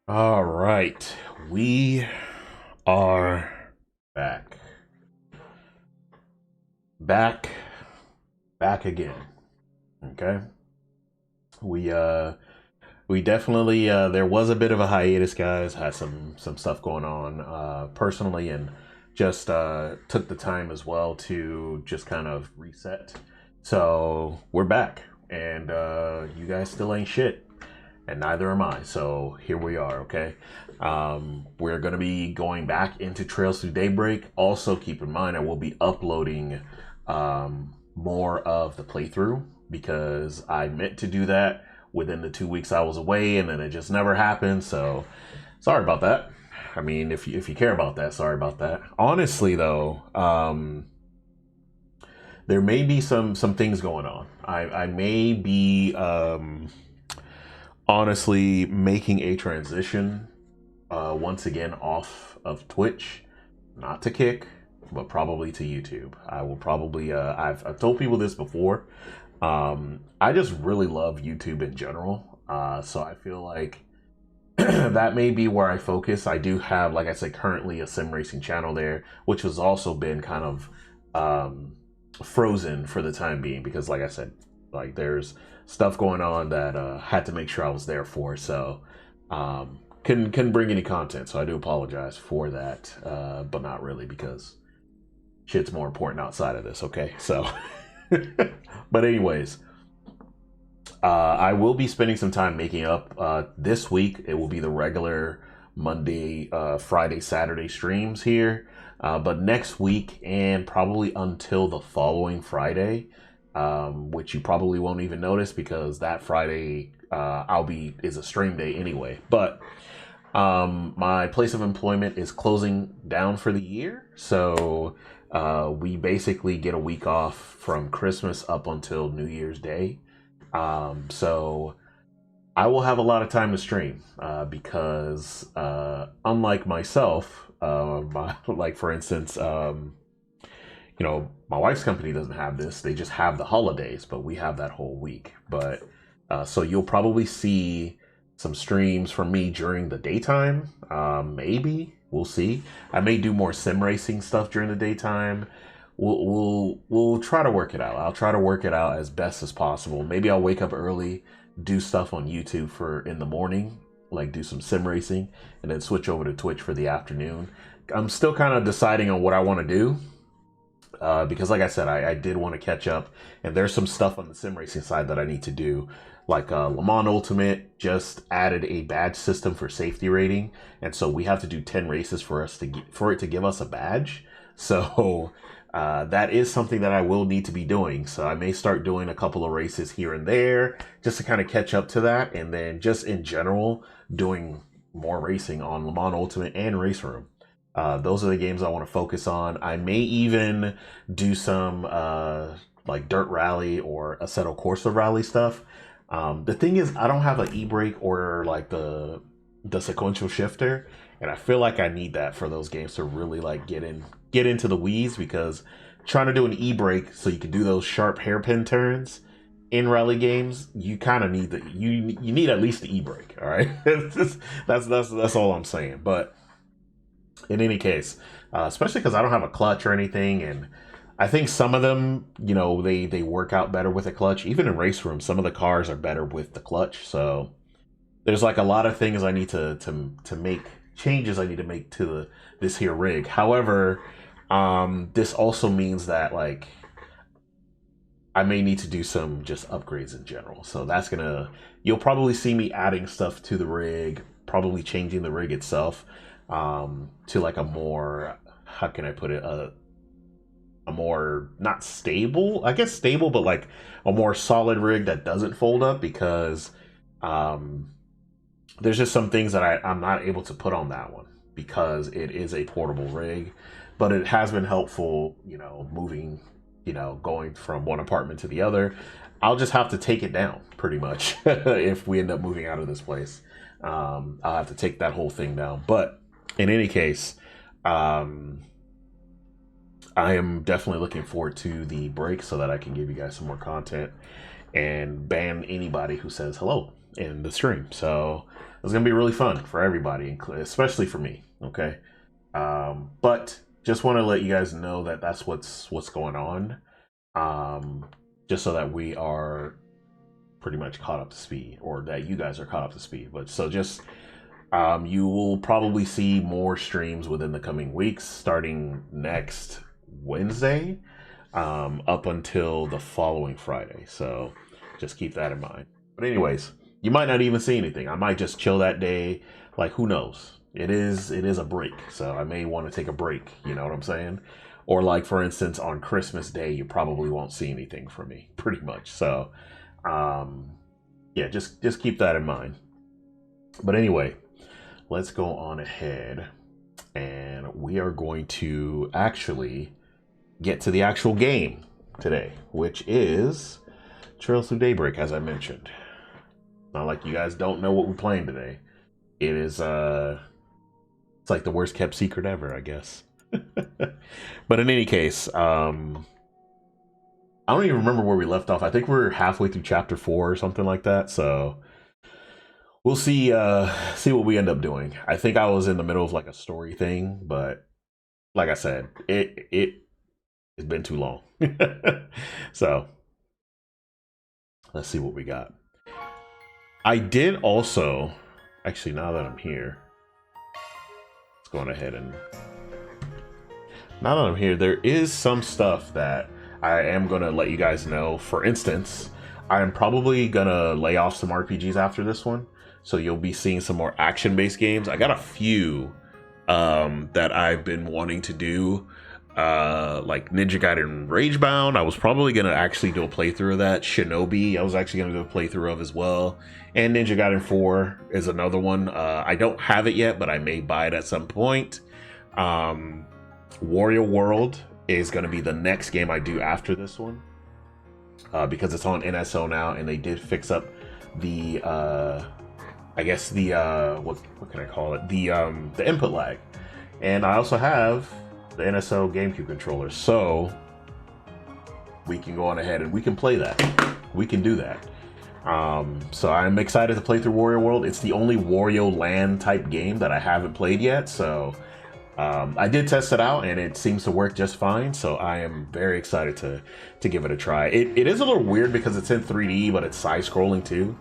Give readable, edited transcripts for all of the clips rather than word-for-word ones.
All right, we are back, back, back again. Okay, we uh, we definitely there was a bit of a hiatus, guys. Had some stuff going on personally, and just took the time as well to just kind of reset. So we're back, and you guys still ain't shit. And neither am I. So here we are, okay? We're going to be going back into Trails Through Daybreak. Also, keep in mind, I will be uploading more of the playthrough because I meant to do that within the 2 weeks I was away, and then it just never happened. So sorry about that. I mean, if you care about that, sorry about that. Honestly, though, there may be some things going on. I may be honestly making a transition once again off of Twitch, not to Kick, but probably to YouTube. I will probably I've told people this before. I just really love YouTube in general. So I feel like that may be where I focus. I do have, like I said, currently a sim racing channel there, which has also been kind of frozen for the time being because, like I said, like there's stuff going on that had to make sure I was there for. So couldn't bring any content. So I do apologize for that, but not really because shit's more important outside of this. Okay, so but anyways, I will be spending some time making up this week. It will be the regular Monday, Friday, Saturday streams here. But next week and probably until the following Friday, which you probably won't even notice because that Friday is a stream day anyway. But my place of employment is closing down for the year, so we basically get a week off from Christmas up until New Year's Day. So I will have a lot of time to stream because unlike myself, like for instance, my wife's company doesn't have this. They just have the holidays, but we have that whole week. But so you'll probably see some streams from me during the daytime. Maybe we'll see. I may do more sim racing stuff during the daytime. We'll try to work it out. I'll try to work it out as best as possible. Maybe I'll wake up early, do stuff on YouTube for in the morning, like do some sim racing, and then switch over to Twitch for the afternoon. I'm still kind of deciding on what I want to do because like I said, I did want to catch up, and there's some stuff on the sim racing side that I need to do. Like Le Mans Ultimate just added a badge system for safety rating, and so we have to do 10 races for us to for it to give us a badge. So that is something that I will need to be doing. So I may start doing a couple of races here and there just to kind of catch up to that, and then just in general doing more racing on Le Mans Ultimate and Race Room. Those are the games I want to focus on. I may even do some like dirt rally or Assetto Corsa rally stuff. The thing is, I don't have an e-brake or like the sequential shifter, and I feel like I need that for those games to really like get into the weeds because trying to do an e-brake so you can do those sharp hairpin turns in rally games, you kind of need you need at least the e-brake. All right, that's all I'm saying. But in any case, especially because I don't have a clutch or anything, and I think some of them, they work out better with a clutch. Even in race room, some of the cars are better with the clutch. So there's like a lot of things I need to make changes I need to make to this here rig. However, this also means that like I may need to do some just upgrades in general. So you'll probably see me adding stuff to the rig, probably changing the rig itself to like a more, how can I put it, a more not stable, I guess stable, but like a more solid rig that doesn't fold up because um, there's just some things that I'm not able to put on that one because it is a portable rig, but it has been helpful, moving, going from one apartment to the other. I'll just have to take it down pretty much if we end up moving out of this place. I'll have to take that whole thing down. But in any case, um, I am definitely looking forward to the break so that I can give you guys some more content and ban anybody who says hello. in the stream. So it's gonna be really fun for everybody, especially for me. Okay, but just want to let you guys know that that's what's going on. Just so that we are pretty much caught up to speed, or that you guys are caught up to speed. But so just you will probably see more streams within the coming weeks, starting next Wednesday, up until the following Friday. So just keep that in mind. But anyways, you might not even see anything. I might just chill that day. Like, who knows? It is a break, so I may want to take a break. You know what I'm saying? Or like, for instance, on Christmas Day, you probably won't see anything from me, pretty much. So, yeah, just keep that in mind. But anyway, let's go on ahead, and we are going to actually get to the actual game today, which is Trails Through Daybreak, as I mentioned. Not like you guys don't know what we're playing today. It is it's like the worst kept secret ever, I guess. But in any case, I don't even remember where we left off. I think we're halfway through chapter 4 or something like that. So we'll see what we end up doing. I think I was in the middle of like a story thing, but like I said, it's been too long. So let's see what we got. I did also, actually, now that I'm here, let's go on ahead and, now that I'm here, there is some stuff that I am going to let you guys know. For instance, I am probably going to lay off some RPGs after this one. So you'll be seeing some more action-based games. I got a few that I've been wanting to do. Like Ninja Gaiden Ragebound, I was probably going to actually do a playthrough of that. Shinobi, I was actually going to do a playthrough of as well. And Ninja Gaiden 4 is another one. I don't have it yet, but I may buy it at some point. Warrior World is going to be the next game I do after this one. Because it's on NSO now, and they did fix up the, I guess the, what can I call it? The input lag. And I also have the NSO GameCube controller, so we can go on ahead and we can play that. We can do that. So I'm excited to play through Warrior World. It's the only Wario Land type game that I haven't played yet, so I did test it out and it seems to work just fine. So I am very excited to give it a try. It is a little weird because it's in 3D, but it's side-scrolling too.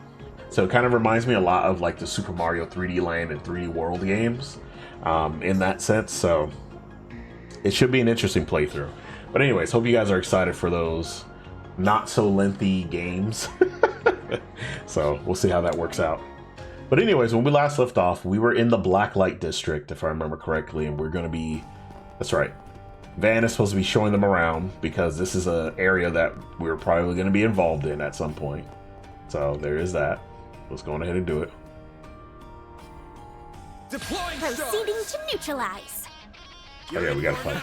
So it kind of reminds me a lot of like the Super Mario 3D Land and 3D World games in that sense. So it should be an interesting playthrough. But anyways, hope you guys are excited for those not so lengthy games. So we'll see how that works out. But anyways, when we last left off, we were in the Blacklight District, if I remember correctly, and we're going to be, that's right, Van is supposed to be showing them around because this is an area that we're probably going to be involved in at some point. So there is that. Let's go on ahead and do it. Proceeding to neutralize. Oh yeah, we gotta fight.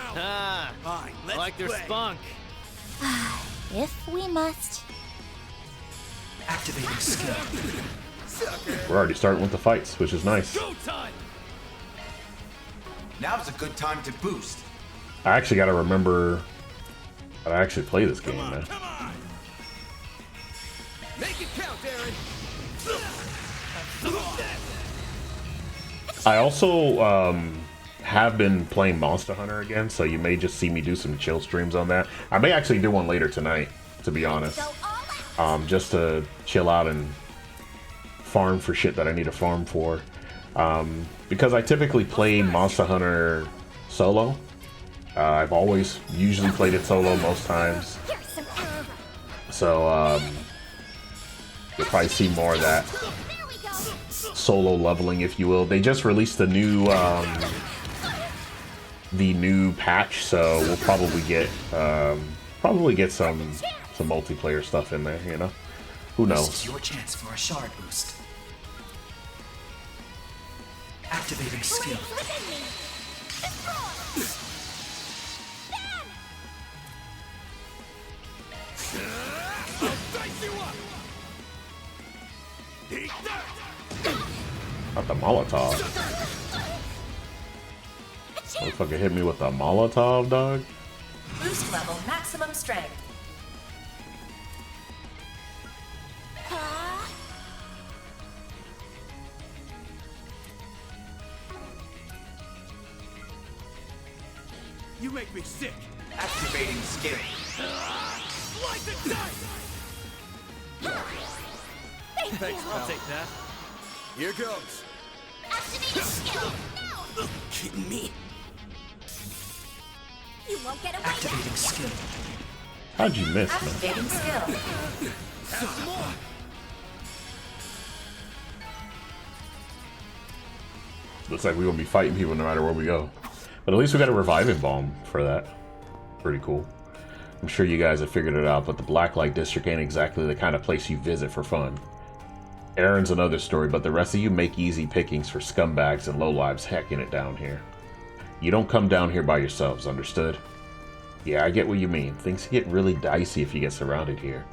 Fine, I like their spunk. If we must. Activating skill. We're already starting with the fights, which is nice. Go time. Now's a good time to boost. I actually gotta remember how to actually play this game, man. Come on. Make it count, Aaron. I also have been playing Monster Hunter again, so you may just see me do some chill streams on that. I may actually do one later tonight, to be honest. Just to chill out and farm for shit that I need to farm for. Because I typically play Monster Hunter solo. I've always usually played it solo most times. So you'll probably see more of that solo leveling, if you will. They just released the new patch, so we'll probably get some multiplayer stuff in there, you know. Who knows? This is your chance for a shard boost. Activating skill. Not the Molotov. Motherfucker hit me with a Molotov, dog. Boost level maximum strength. You make me sick. Activating skill. Slice and dice. Thank you. I'll take that. Here goes. Activate skill now. Kidding me? You won't get away. Activating skill. How'd you miss, man? Activating skill. Some more. Looks like we're gonna be fighting people no matter where we go. But at least we got a reviving bomb for that. Pretty cool. I'm sure you guys have figured it out, but the Blacklight District ain't exactly the kind of place you visit for fun. Aaron's another story, but the rest of you make easy pickings for scumbags and lowlives hacking it down here. You don't come down here by yourselves, understood? Yeah, I get what you mean. Things get really dicey if you get surrounded here.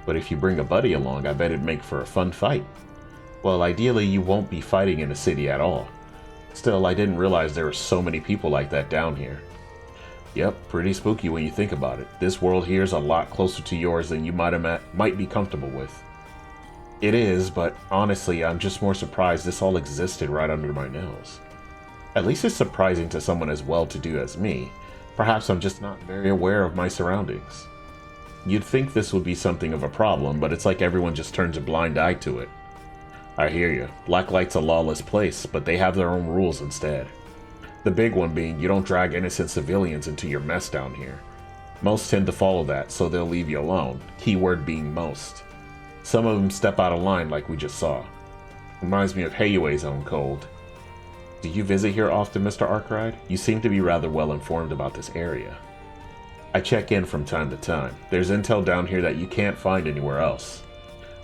But if you bring a buddy along, I bet it'd make for a fun fight. Well, ideally, you won't be fighting in the city at all. Still, I didn't realize there were so many people like that down here. Yep, pretty spooky when you think about it. This world here is a lot closer to yours than you might be comfortable with. It is, but honestly, I'm just more surprised this all existed right under my nose. At least it's surprising to someone as well-to-do as me. Perhaps I'm just not very aware of my surroundings. You'd think this would be something of a problem, but it's like everyone just turns a blind eye to it. I hear you. Blacklight's a lawless place, but they have their own rules instead. The big one being you don't drag innocent civilians into your mess down here. Most tend to follow that, so they'll leave you alone. Keyword being most. Some of them step out of line like we just saw. Reminds me of Hayue's own cold. Do you visit here often, Mr. Arkwright? You seem to be rather well informed about this area. I check in from time to time. There's intel down here that you can't find anywhere else.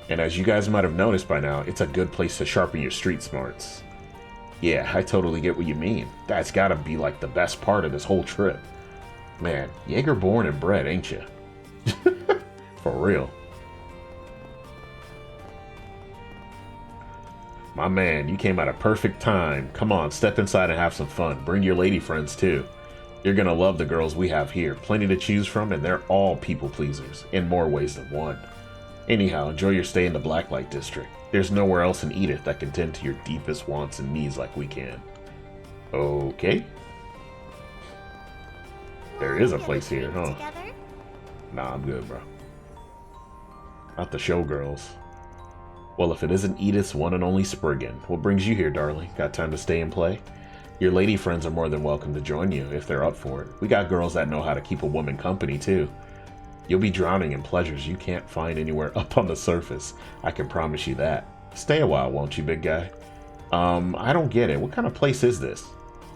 And as you guys might have noticed by now, it's a good place to sharpen your street smarts. Yeah, I totally get what you mean. That's gotta be like the best part of this whole trip. Man, Jaeger born and bred, ain't you? For real. My man, you came at a perfect time. Come on, step inside and have some fun. Bring your lady friends too. You're gonna love the girls we have here. Plenty to choose from, and they're all people pleasers, in more ways than one. Anyhow, enjoy your stay in the Blacklight District. There's nowhere else in Edith that can tend to your deepest wants and needs like we can. Okay. There is a place here, huh? Together? Nah, I'm good, bro. Not the showgirls. Well, if it isn't Edith's one and only Spriggan, what brings you here, darling? Got time to stay and play? Your lady friends are more than welcome to join you if they're up for it. We got girls that know how to keep a woman company, too. You'll be drowning in pleasures you can't find anywhere up on the surface. I can promise you that. Stay a while, won't you, big guy? I don't get it. What kind of place is this?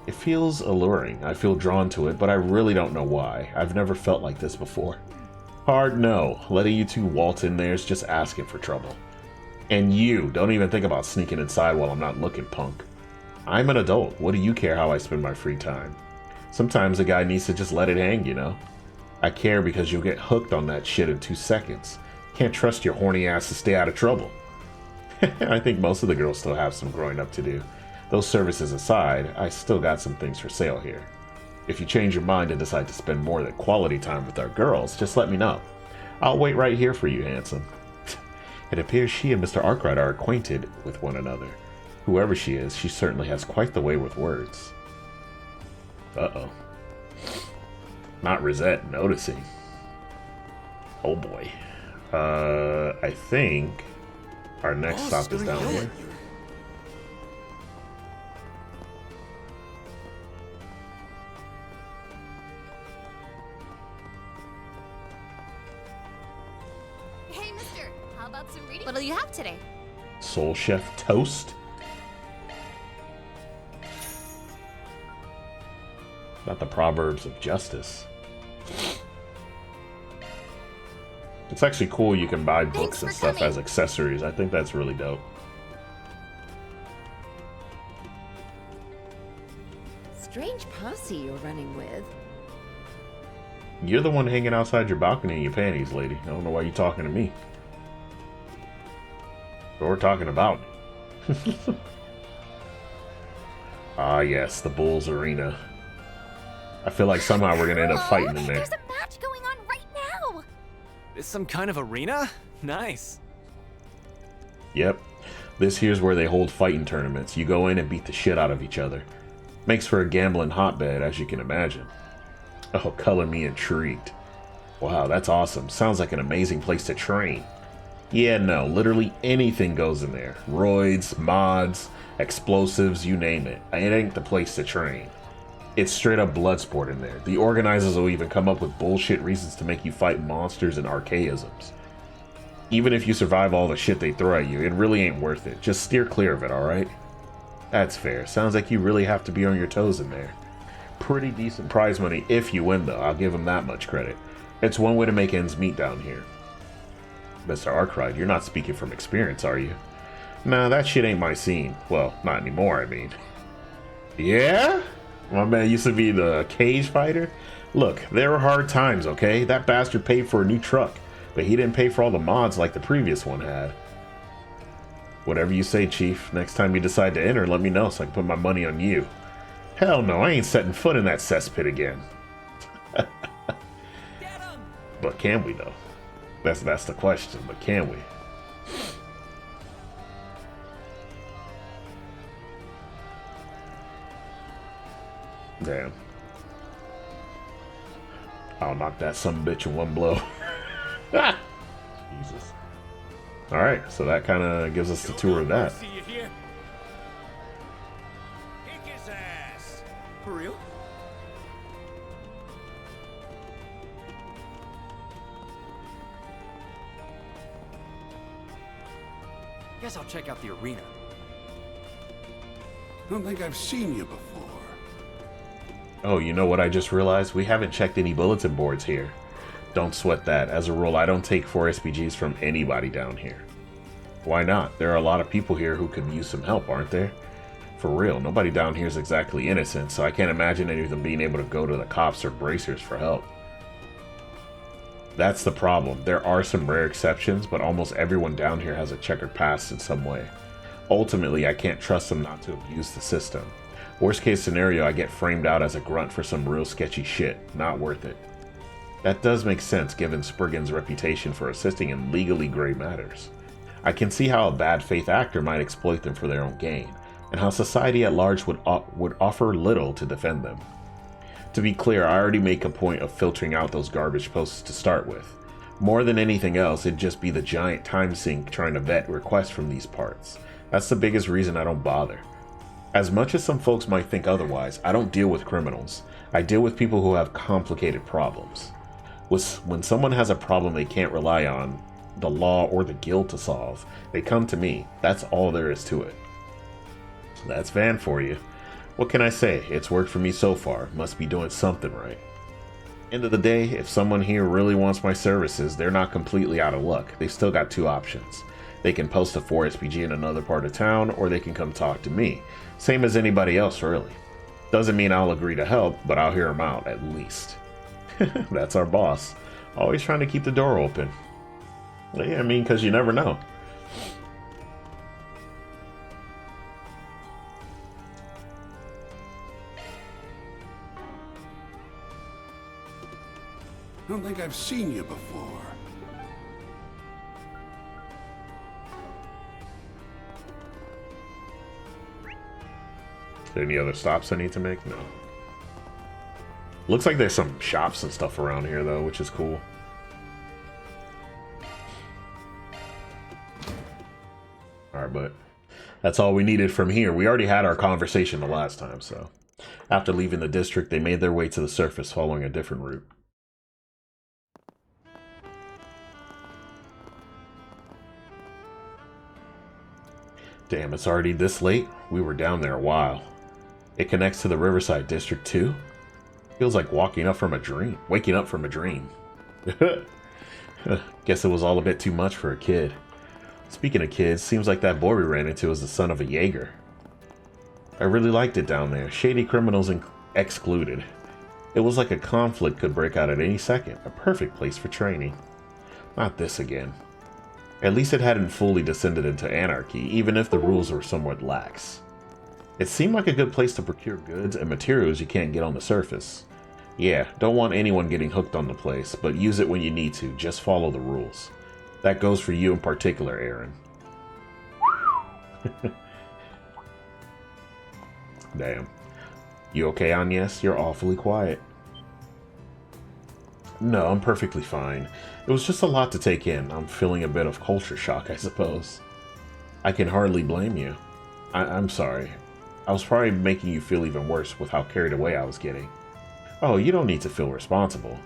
It feels alluring. I feel drawn to it, but I really don't know why. I've never felt like this before. Hard no. Letting you two waltz in there is just asking for trouble. And you, don't even think about sneaking inside while I'm not looking, punk. I'm an adult. What do you care how I spend my free time? Sometimes a guy needs to just let it hang, you know? I care because you'll get hooked on that shit in 2 seconds. Can't trust your horny ass to stay out of trouble. I think most of the girls still have some growing up to do. Those services aside, I still got some things for sale here. If you change your mind and decide to spend more than quality time with our girls, just let me know. I'll wait right here for you, handsome. It appears she and Mr. Arkwright are acquainted with one another. Whoever she is, she certainly has quite the way with words. Uh-oh. Not Rosette noticing. Oh boy. I think our next stop is down here. Hey, mister, how about some reading? What'll you have today? Soul Chef Toast? Not the Proverbs of Justice. It's actually cool you can buy books and stuff as accessories. I think that's really dope. Strange posse you're running with. You're the one hanging outside your balcony in your panties, lady. I don't know why you're talking to me. Or talking about me. Ah, yes, the Bulls Arena. I feel like somehow we're gonna end up fighting in there. There's a match going on right now! Is some kind of arena? Nice. Yep. This here's where they hold fighting tournaments. You go in and beat the shit out of each other. Makes for a gambling hotbed, as you can imagine. Oh, color me intrigued. Wow, that's awesome. Sounds like an amazing place to train. Yeah, no, literally anything goes in there. Roids, mods, explosives, you name it. It ain't the place to train. It's straight up blood sport in there. The organizers will even come up with bullshit reasons to make you fight monsters and archaisms. Even if you survive all the shit they throw at you, it really ain't worth it. Just steer clear of it, alright? That's fair. Sounds like you really have to be on your toes in there. Pretty decent prize money if you win, though. I'll give them that much credit. It's one way to make ends meet down here. Mr. Arkwright, you're not speaking from experience, are you? Nah, that shit ain't my scene. Well, not anymore, I mean. Yeah? My man used to be the cage fighter? Look, there were hard times, okay? That bastard paid for a new truck, but he didn't pay for all the mods like the previous one had. Whatever you say, Chief. Next time you decide to enter, let me know so I can put my money on you. Hell no, I ain't setting foot in that cesspit again. But can we, though? That's the question, but can we? Damn. I'll knock that sumbitch in one blow. Jesus. Alright, so that kind of gives us the tour of that. See you here. Kick his ass. For real? Guess I'll check out the arena. Don't think I've seen you before. Oh, you know what I just realized? We haven't checked any bulletin boards here. Don't sweat that. As a rule, I don't take 4 SPGs from anybody down here. Why not? There are a lot of people here who could use some help, aren't there? For real, nobody down here is exactly innocent, so I can't imagine any of them being able to go to the cops or bracers for help. That's the problem. There are some rare exceptions, but almost everyone down here has a checkered past in some way. Ultimately, I can't trust them not to abuse the system. Worst case scenario, I get framed out as a grunt for some real sketchy shit. Not worth it. That does make sense given Spriggan's reputation for assisting in legally gray matters. I can see how a bad faith actor might exploit them for their own gain, and how society at large would offer little to defend them. To be clear, I already make a point of filtering out those garbage posts to start with. More than anything else, it'd just be the giant time sink trying to vet requests from these parts. That's the biggest reason I don't bother. As much as some folks might think otherwise, I don't deal with criminals. I deal with people who have complicated problems. When someone has a problem they can't rely on the law or the guild to solve, they come to me. That's all there is to it. That's Van for you. What can I say? It's worked for me so far. Must be doing something right. End of the day, if someone here really wants my services, they're not completely out of luck. They've still got 2 options. They can post a 4 SPG in another part of town, or they can come talk to me. Same as anybody else, really. Doesn't mean I'll agree to help, but I'll hear them out, at least. That's our boss. Always trying to keep the door open. Yeah, I mean, because you never know. Don't think I've seen you before. Any other stops I need to make? No. Looks like there's some shops and stuff around here, though, which is cool. Alright, but that's all we needed from here. We already had our conversation the last time, so. After leaving the district, they made their way to the surface, following a different route. Damn, it's already this late? We were down there a while. It connects to the Riverside District too? Feels like waking up from a dream. Guess it was all a bit too much for a kid. Speaking of kids, seems like that boy we ran into is the son of a Jaeger. I really liked it down there. Shady criminals excluded. It was like a conflict could break out at any second. A perfect place for training. Not this again. At least it hadn't fully descended into anarchy, even if the rules were somewhat lax. It seemed like a good place to procure goods and materials you can't get on the surface. Yeah, don't want anyone getting hooked on the place, but use it when you need to. Just follow the rules. That goes for you in particular, Aaron. Damn. You okay, Agnes? You're awfully quiet. No, I'm perfectly fine. It was just a lot to take in. I'm feeling a bit of culture shock, I suppose. I can hardly blame you. I'm sorry. I was probably making you feel even worse with how carried away I was getting. Oh, you don't need to feel responsible.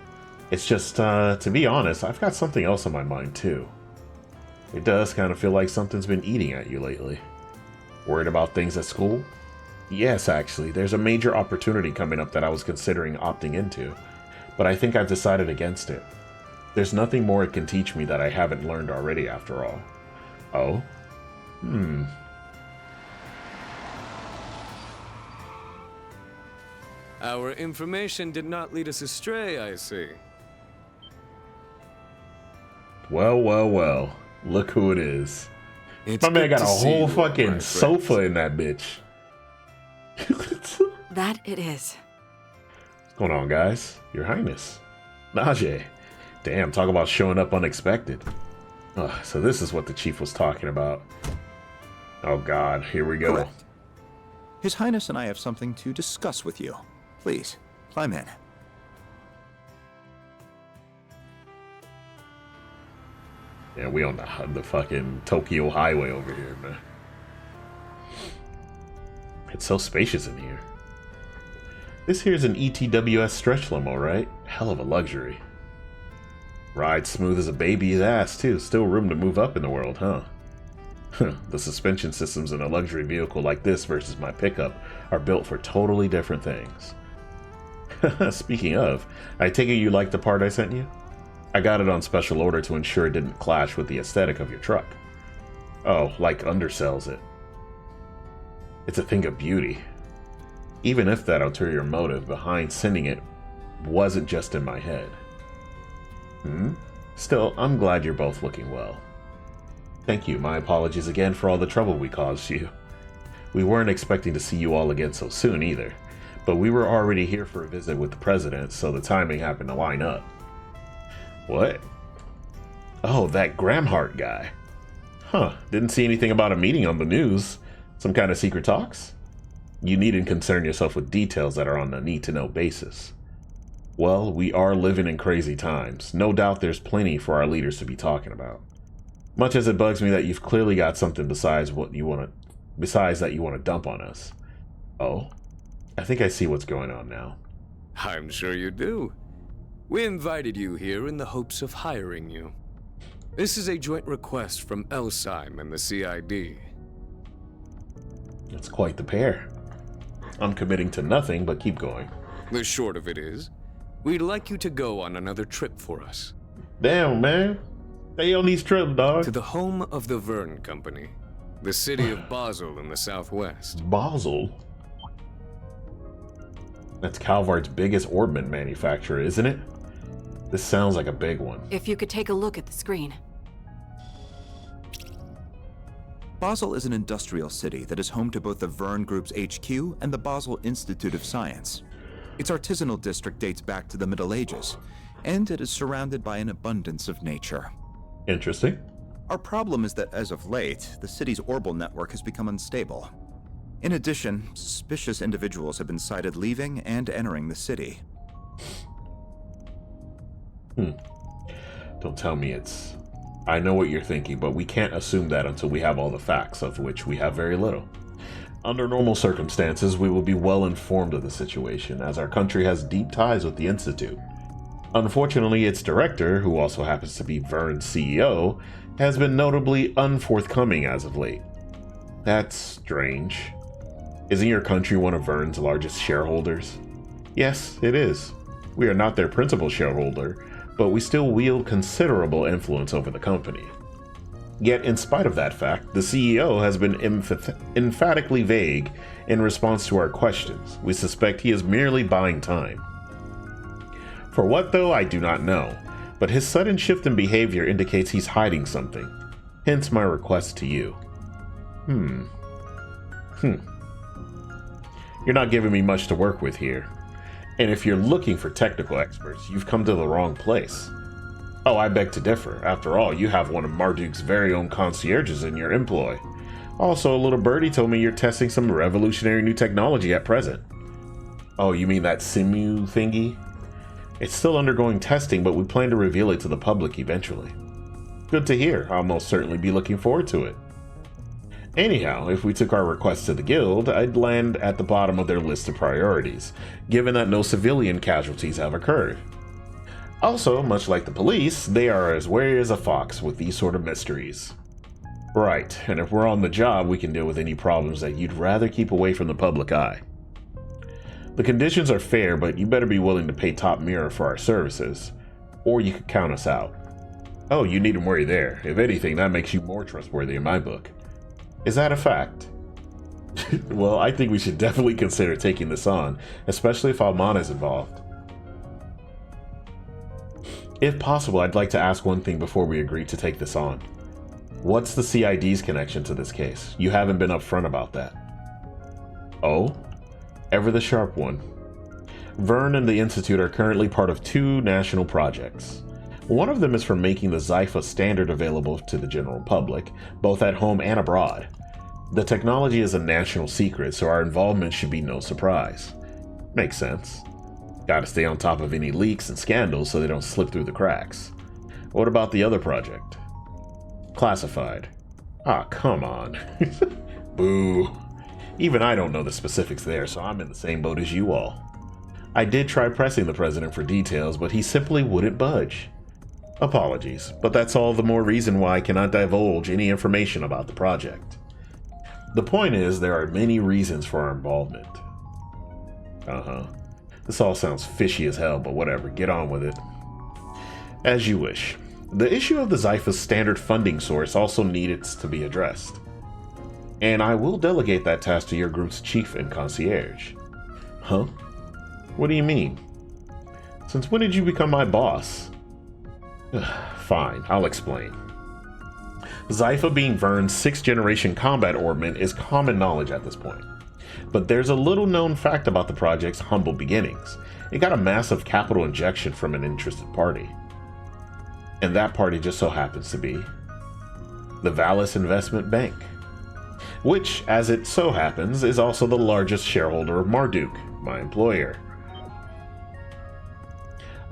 It's just, to be honest, I've got something else on my mind, too. It does kind of feel like something's been eating at you lately. Worried about things at school? Yes, actually. There's a major opportunity coming up that I was considering opting into, but I think I've decided against it. There's nothing more it can teach me that I haven't learned already, after all. Oh? Our information did not lead us astray, I see. Well, well, well. Look who it is. It's My man good got to a see whole you, fucking my sofa friends. in that bitch. That it is. What's going on, guys? Your Highness. Najee. Damn, talk about showing up unexpected. So this is what the chief was talking about. Oh god, here we go. Correct. His Highness and I have something to discuss with you. Please, climb in. Yeah, we on the fucking Tokyo highway over here, man. It's so spacious in here. This here's an ETWS stretch limo, right? Hell of a luxury. Ride smooth as a baby's ass, too. Still room to move up in the world, huh? The suspension systems in a luxury vehicle like this versus my pickup are built for totally different things. Speaking of, I take it you like the part I sent you? I got it on special order to ensure it didn't clash with the aesthetic of your truck. Oh, like undersells it. It's a thing of beauty. Even if that ulterior motive behind sending it wasn't just in my head. Still, I'm glad you're both looking well. Thank you. My apologies again for all the trouble we caused you. We weren't expecting to see you all again so soon either, but we were already here for a visit with the president, so the timing happened to line up. What? Oh, that Gramhart guy. Huh, didn't see anything about a meeting on the news. Some kind of secret talks? You needn't concern yourself with details that are on a need-to-know basis. Well, we are living in crazy times. No doubt there's plenty for our leaders to be talking about. Much as it bugs me that you've clearly got something besides that you want to dump on us. Oh, I think I see what's going on now. I'm sure you do. We invited you here in the hopes of hiring you. This is a joint request from Elsyme and the CID. It's quite the pair. I'm committing to nothing, but keep going. The short of it is, we'd like you to go on another trip for us. Damn, man. Stay on these trips, dog. To the home of the Verne Company, the city of Basel in the southwest. Basel? That's Calvart's biggest orbment manufacturer, isn't it? This sounds like a big one. If you could take a look at the screen. Basel is an industrial city that is home to both the Verne Group's HQ and the Basel Institute of Science. Its artisanal district dates back to the Middle Ages, and it is surrounded by an abundance of nature. Interesting. Our problem is that as of late, the city's orbital network has become unstable. In addition, suspicious individuals have been sighted leaving and entering the city. Don't tell me it's... I know what you're thinking, but we can't assume that until we have all the facts, of which we have very little. Under normal circumstances, we will be well informed of the situation, as our country has deep ties with the Institute. Unfortunately, its director, who also happens to be Verne's CEO, has been notably unforthcoming as of late. That's strange. Isn't your country one of Verne's largest shareholders? Yes, it is. We are not their principal shareholder, but we still wield considerable influence over the company. Yet, in spite of that fact, the CEO has been emphatically vague in response to our questions. We suspect he is merely buying time. For what, though, I do not know, but his sudden shift in behavior indicates he's hiding something. Hence my request to you. You're not giving me much to work with here. And if you're looking for technical experts, you've come to the wrong place. Oh, I beg to differ. After all, you have one of Marduk's very own concierges in your employ. Also, a little birdie told me you're testing some revolutionary new technology at present. Oh, you mean that Simu thingy? It's still undergoing testing, but we plan to reveal it to the public eventually. Good to hear. I'll most certainly be looking forward to it. Anyhow, if we took our request to the guild, I'd land at the bottom of their list of priorities, given that no civilian casualties have occurred. Also, much like the police, they are as wary as a fox with these sort of mysteries. Right, and if we're on the job, we can deal with any problems that you'd rather keep away from the public eye. The conditions are fair, but you better be willing to pay top mirror for our services, or you could count us out. Oh, you needn't worry there. If anything, that makes you more trustworthy in my book. Is that a fact? Well, I think we should definitely consider taking this on, especially if Almana is involved. If possible, I'd like to ask one thing before we agree to take this on. What's the CID's connection to this case? You haven't been upfront about that. Oh? Ever the sharp one. Vern and the Institute are currently part of 2 national projects. One of them is for making the Zypha standard available to the general public, both at home and abroad. The technology is a national secret, so our involvement should be no surprise. Makes sense. Gotta stay on top of any leaks and scandals so they don't slip through the cracks. What about the other project? Classified. Ah, come on. Boo. Even I don't know the specifics there, so I'm in the same boat as you all. I did try pressing the president for details, but he simply wouldn't budge. Apologies, but that's all the more reason why I cannot divulge any information about the project. The point is, there are many reasons for our involvement. This all sounds fishy as hell, but whatever, get on with it. As you wish. The issue of the Zypha's standard funding source also needs to be addressed. And I will delegate that task to your group's chief and concierge. Huh? What do you mean? Since when did you become my boss? Fine, I'll explain. Zypha being Vern's 6th generation combat orbment is common knowledge at this point. But there's a little known fact about the project's humble beginnings. It got a massive capital injection from an interested party. And that party just so happens to be the Valis Investment Bank, which, as it so happens, is also the largest shareholder of Marduk, my employer.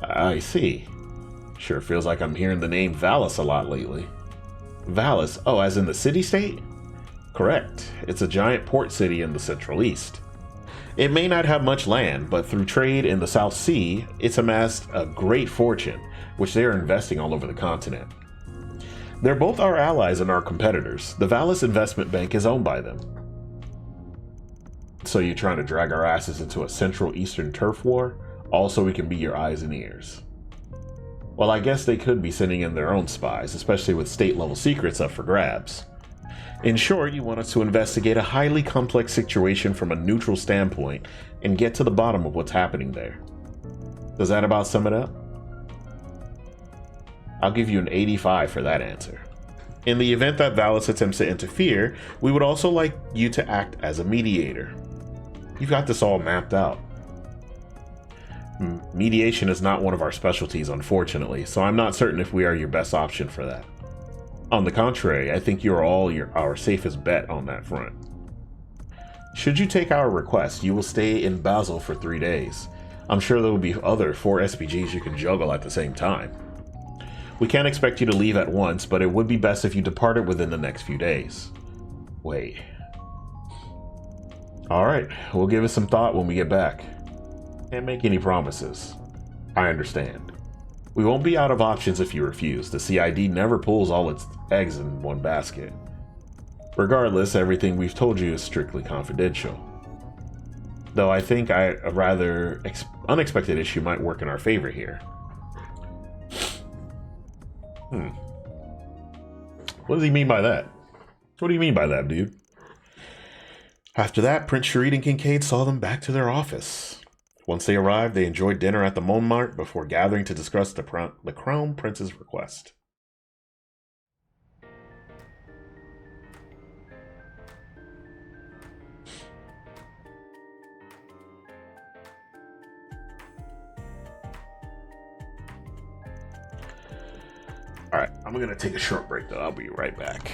I see. Sure feels like I'm hearing the name Valis a lot lately. Valis? Oh, as in the city-state? Correct. It's a giant port city in the Central East. It may not have much land, but through trade in the South Sea, it's amassed a great fortune, which they are investing all over the continent. They're both our allies and our competitors. The Valis Investment Bank is owned by them. So you're trying to drag our asses into a Central Eastern turf war, all so we can be your eyes and ears. Well, I guess they could be sending in their own spies, especially with state-level secrets up for grabs. In short, you want us to investigate a highly complex situation from a neutral standpoint and get to the bottom of what's happening there. Does that about sum it up? I'll give you an 85 for that answer. In the event that Valis attempts to interfere, we would also like you to act as a mediator. You've got this all mapped out. Mediation is not one of our specialties, unfortunately, so I'm not certain if we are your best option for that. On the contrary, I think you're all our safest bet on that front. Should you take our request, you will stay in Basel for 3 days. I'm sure there will be other 4 SPGs you can juggle at the same time. We can't expect you to leave at once, but it would be best if you departed within the next few days. Wait. Alright, we'll give it some thought when we get back. Can't make any promises. I understand. We won't be out of options if you refuse. The CID never pulls all its eggs in one basket. Regardless, everything we've told you is strictly confidential. Though I think a rather unexpected issue might work in our favor here. What does he mean by that? What do you mean by that, dude? After that, Prince Sharid and Kincaid saw them back to their office. Once they arrived, they enjoyed dinner at the Montmartre before gathering to discuss the Crown Prince's request. Alright, I'm gonna take a short break though. I'll be right back.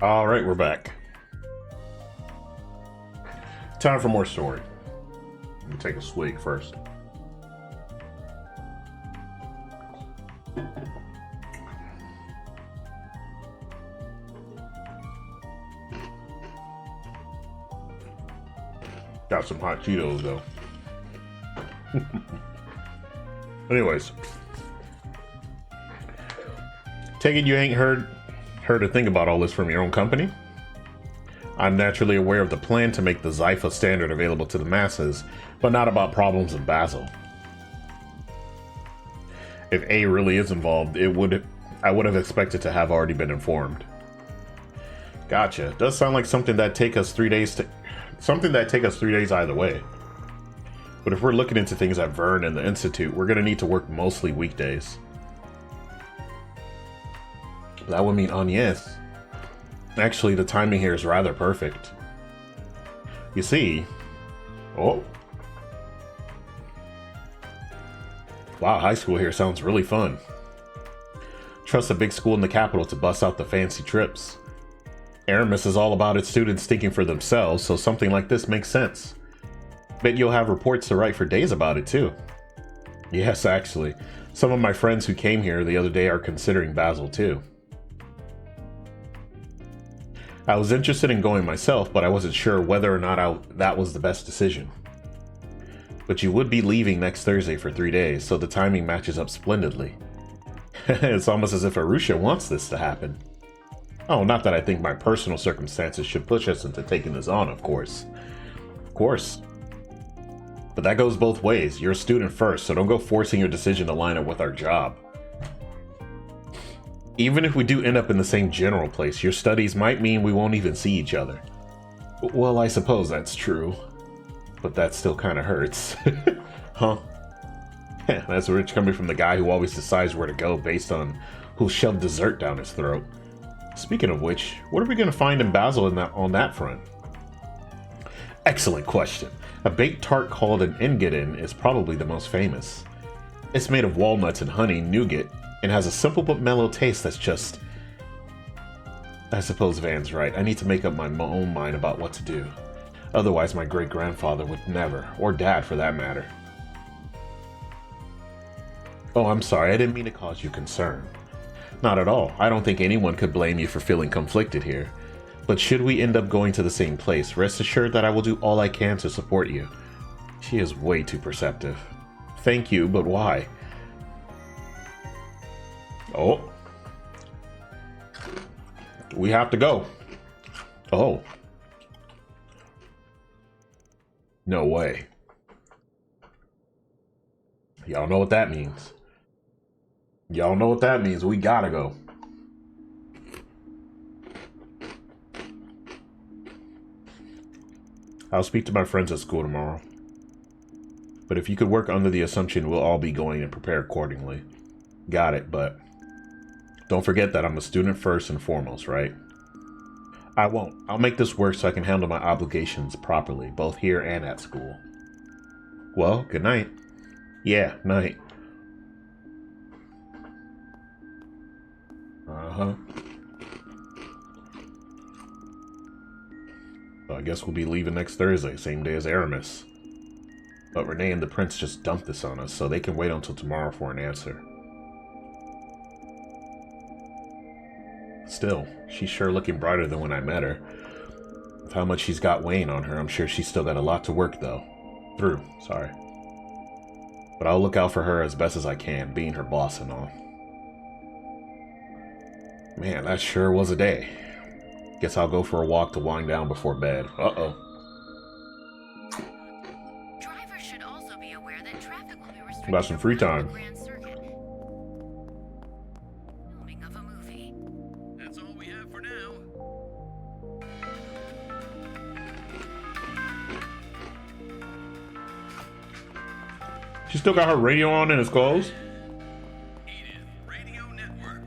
All right, we're back. Time for more story. Let me take a swig first. Got some hot Cheetos though. Anyways, take it you ain't heard a thing about all this from your own company? I'm naturally aware of the plan to make the Zypha standard available to the masses, but not about problems in Basel. If A really is involved, I would have expected to have already been informed. Gotcha. Does sound like something that take us 3 days either way. But if we're looking into things at Vern and the Institute, we're gonna need to work mostly weekdays. That would mean Agnes. Actually, the timing here is rather perfect. You see... Oh. Wow, high school here sounds really fun. Trust a big school in the capital to bust out the fancy trips. Aramis is all about its students thinking for themselves, so something like this makes sense. Bet you'll have reports to write for days about it, too. Yes, actually. Some of my friends who came here the other day are considering Basel, too. I was interested in going myself, but I wasn't sure whether or not that was the best decision. But you would be leaving next Thursday for 3 days, so the timing matches up splendidly. It's almost as if Arusha wants this to happen. Oh, not that I think my personal circumstances should push us into taking this on, of course. Of course. But that goes both ways. You're a student first, so don't go forcing your decision to line up with our job. Even if we do end up in the same general place, your studies might mean we won't even see each other. Well, I suppose that's true. But that still kind of hurts. Huh? That's rich coming from the guy who always decides where to go based on who'll shove dessert down his throat. Speaking of which, what are we going to find in Basel on that front? Excellent question. A baked tart called an engadin is probably the most famous. It's made of walnuts and honey, nougat, and has a simple but mellow taste that's just... I suppose Van's right. I need to make up my own mind about what to do. Otherwise, my great-grandfather would never, or dad for that matter. Oh, I'm sorry. I didn't mean to cause you concern. Not at all. I don't think anyone could blame you for feeling conflicted here. But should we end up going to the same place, rest assured that I will do all I can to support you. She is way too perceptive. Thank you, but why? Oh. We have to go. Oh. No way. Y'all know what that means. Y'all know what that means. We gotta go. I'll speak to my friends at school tomorrow. But if you could work under the assumption we'll all be going and prepare accordingly. Got it, but don't forget that I'm a student first and foremost, right? I won't. I'll make this work so I can handle my obligations properly, both here and at school. Well, good night. Yeah, night. Uh-huh. Well, I guess we'll be leaving next Thursday, same day as Aramis. But Renee and the Prince just dumped this on us, so they can wait until tomorrow for an answer. Still, she's sure looking brighter than when I met her. With how much she's got weighing on her, I'm sure she's still got a lot to work through. But I'll look out for her as best as I can, being her boss and all. Man, that sure was a day. Guess I'll go for a walk to wind down before bed. Uh-oh. Drivers should also be aware that traffic will be restricted. Got some free time. Grand Circuit. Filming of a movie. That's all we have for now. She still got her radio on and it's closed? Edith Radio Network.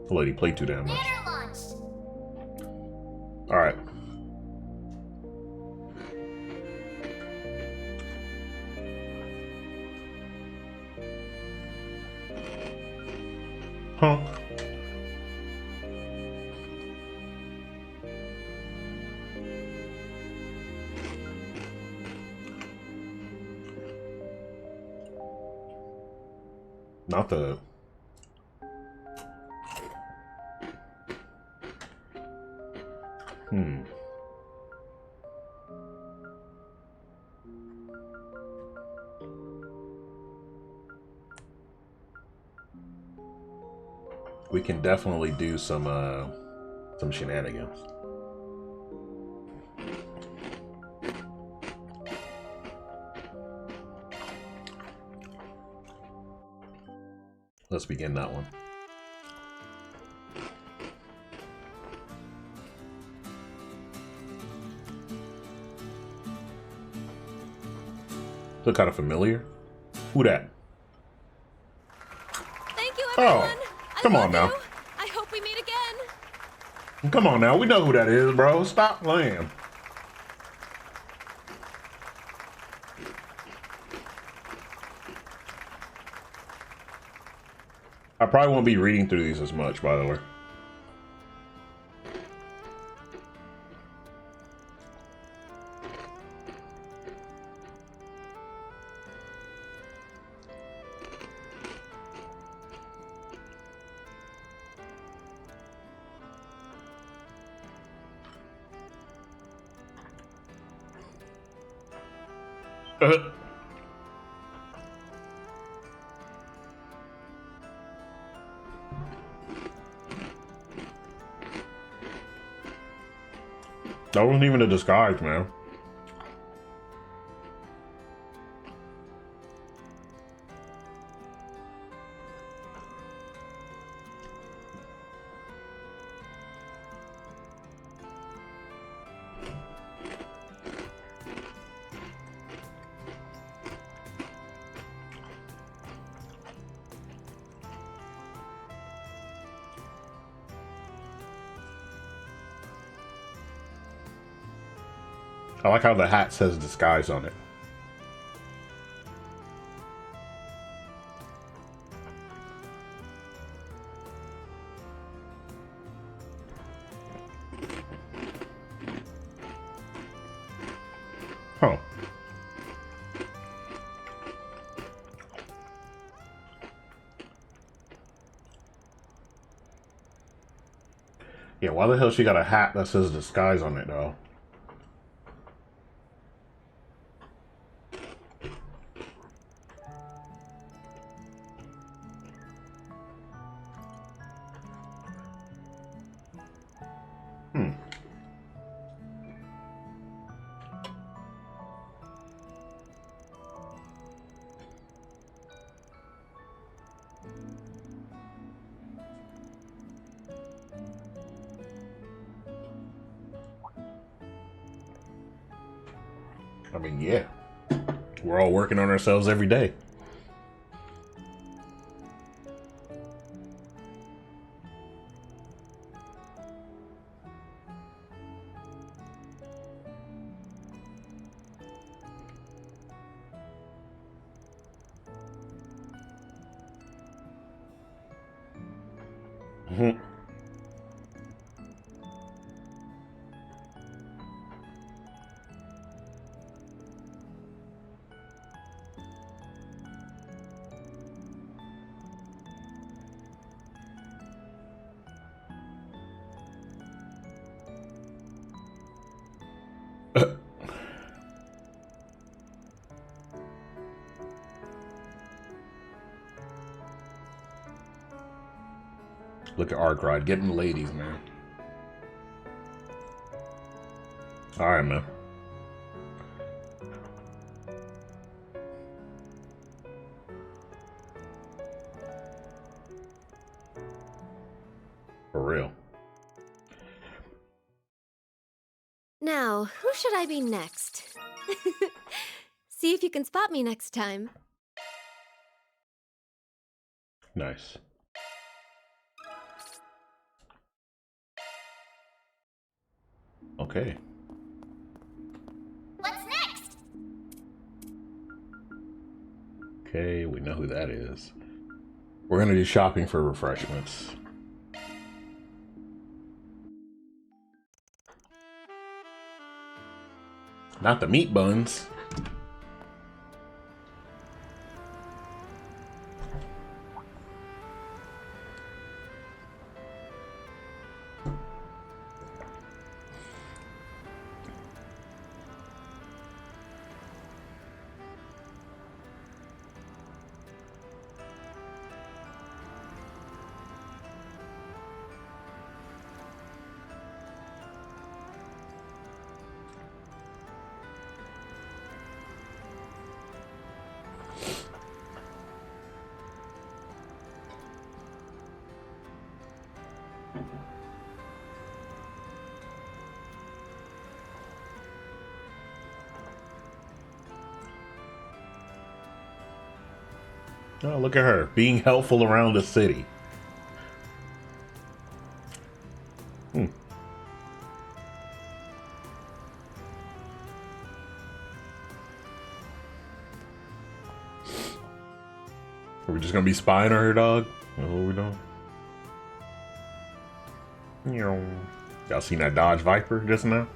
The lady played too damn much. Banner launched. Alright. Huh. Not the... We can definitely do some shenanigans. Let's begin that one. Look kind of familiar. Who that? Thank you, everyone. Come I on love now. you. I hope we meet again. Come on now. We know who that is, bro. Stop playing. I probably won't be reading through these as much, by the way. That wasn't even a disguise, man. I like how the hat says disguise on it. Huh. Yeah, why the hell she got a hat that says disguise on it, though? I mean, yeah. We're all working on ourselves every day. Look at Arkride getting ladies, man. Alright, man. For real. Now, who should I be next? See if you can spot me next time. Nice. Okay. What's next? Okay, we know who that is. We're gonna do shopping for refreshments. Not the meat buns. Oh, look at her being helpful around the city. Hmm. Are we just gonna be spying on her, dog? That's what we doing? Y'all seen that Dodge Viper just now?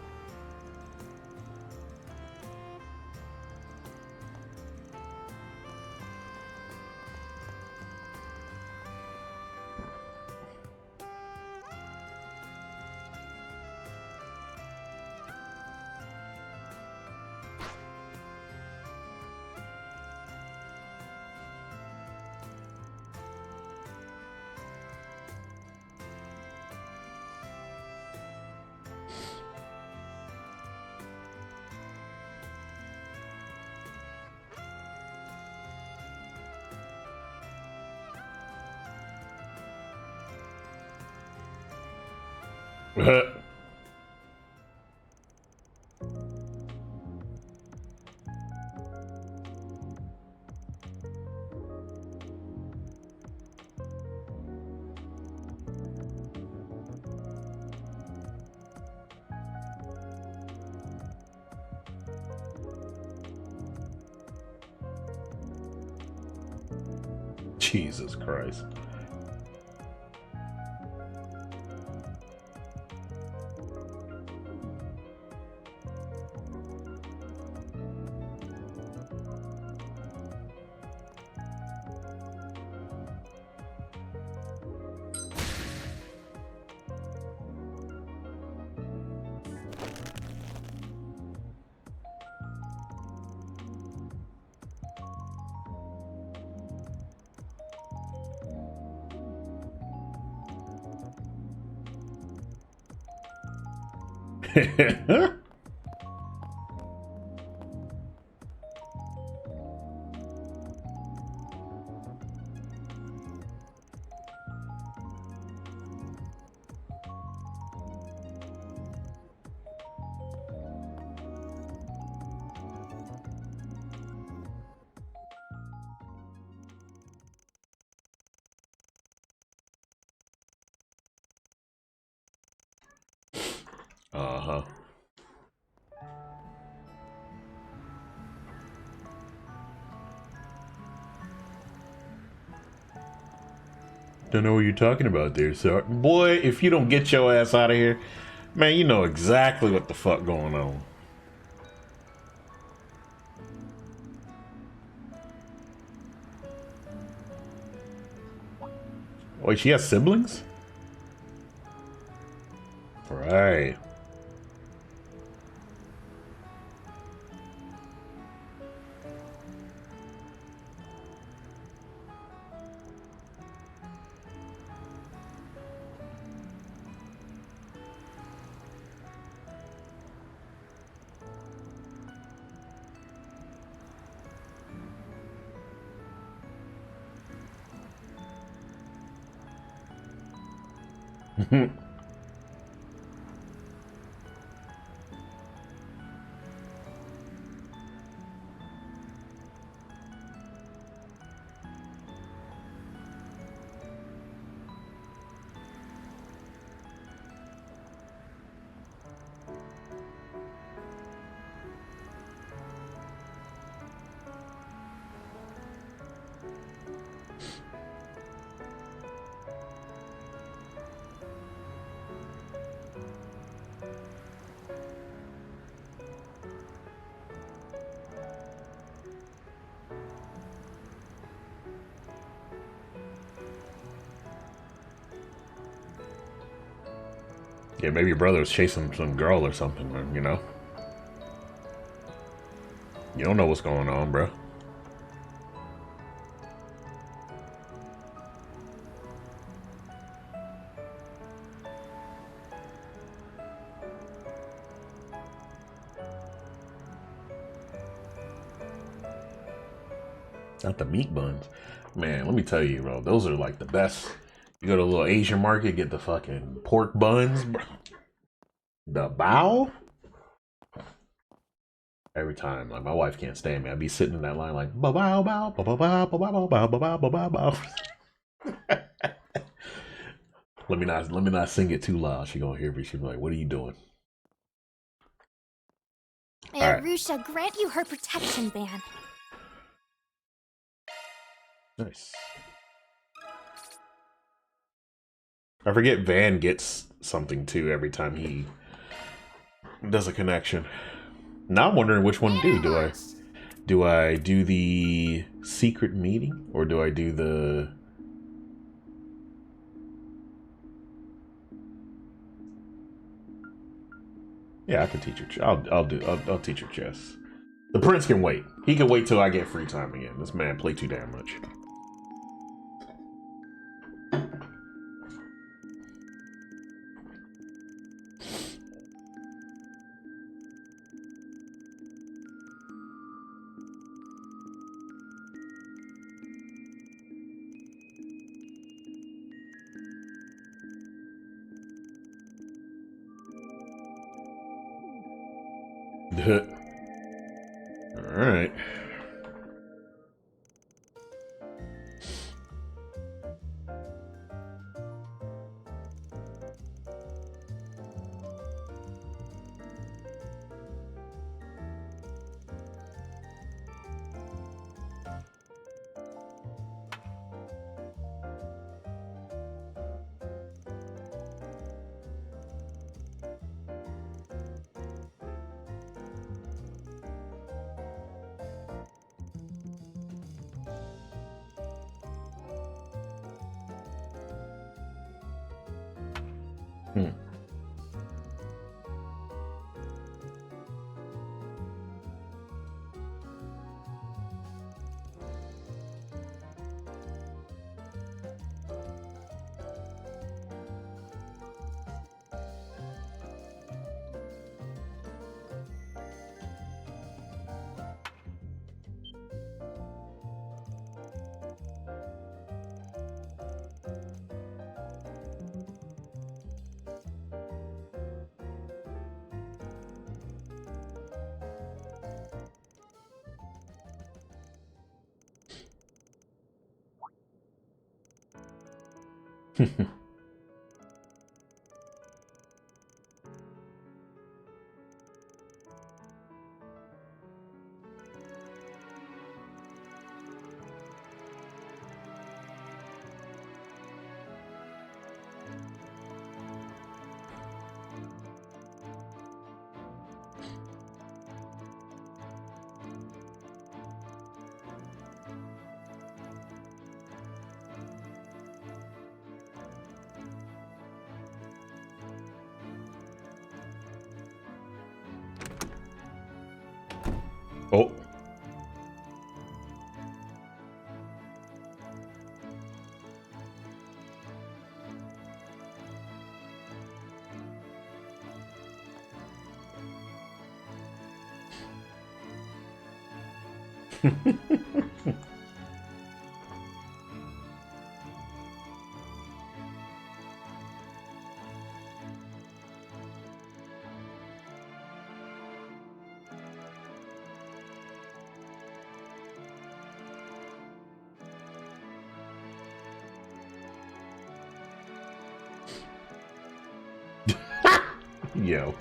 Jesus Christ. Uh-huh. Don't know what you're talking about there, sir. Boy, if you don't get your ass out of here, man, you know exactly what the fuck going on. Wait, she has siblings? Right. Yeah, maybe your brother was chasing some girl or something, man, you know? You don't know what's going on, bro. Not the meat buns. Man, let me tell you, bro. Those are like the best. You go to a little Asian market, get the fucking pork buns, bro. The bao? Every time, like my wife can't stand me. I'd be sitting in that line like bow bow bow bow bow bow bow bow bow bow bow bow bow. Let me not sing it too loud. She gonna hear me. She's like, "What are you doing?" May All right. Arusha grant you her protection, Van. Nice. I forget Van gets something too every time he does a connection. Now I'm wondering which one to do. Do I do the secret meeting or do I do the? Yeah, I can teach her. I'll teach her chess. The prince can wait. He can wait till I get free time again. This man play too damn much. All right. Oh. Yo.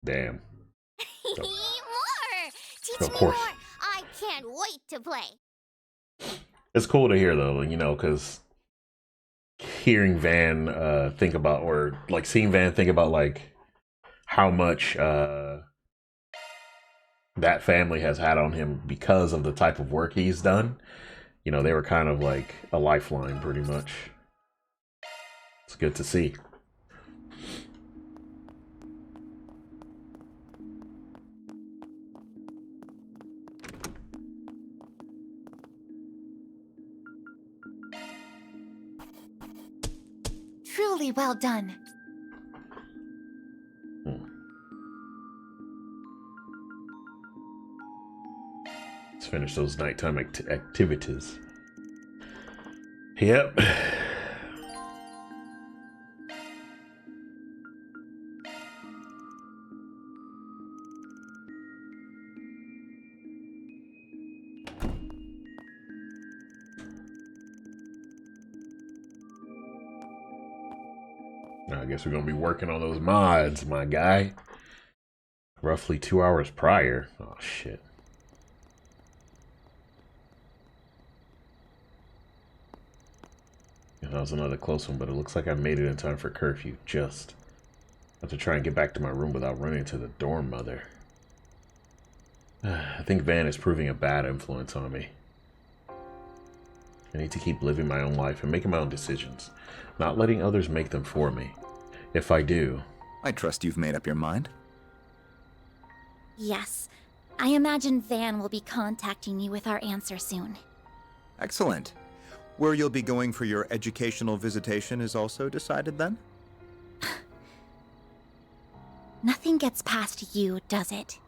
Damn. More! Teach Of me course. more! I can't wait to play! It's cool to hear though, you know, because hearing Van think about, or like seeing Van think about like how much that family has had on him because of the type of work he's done. You know, they were kind of like a lifeline pretty much. It's good to see. Truly well done. Let's finish those nighttime activities. Yep. I guess we're gonna be working on those mods, my guy. Roughly 2 hours prior. Oh shit. Yeah, that was another close one, but it looks like I made it in time for curfew. Just have to try and get back to my room without running into the dorm mother. I think Van is proving a bad influence on me. I need to keep living my own life and making my own decisions, not letting others make them for me. If I do... I trust you've made up your mind. Yes. I imagine Van will be contacting you with our answer soon. Excellent. Where you'll be going for your educational visitation is also decided then? Nothing gets past you, does it?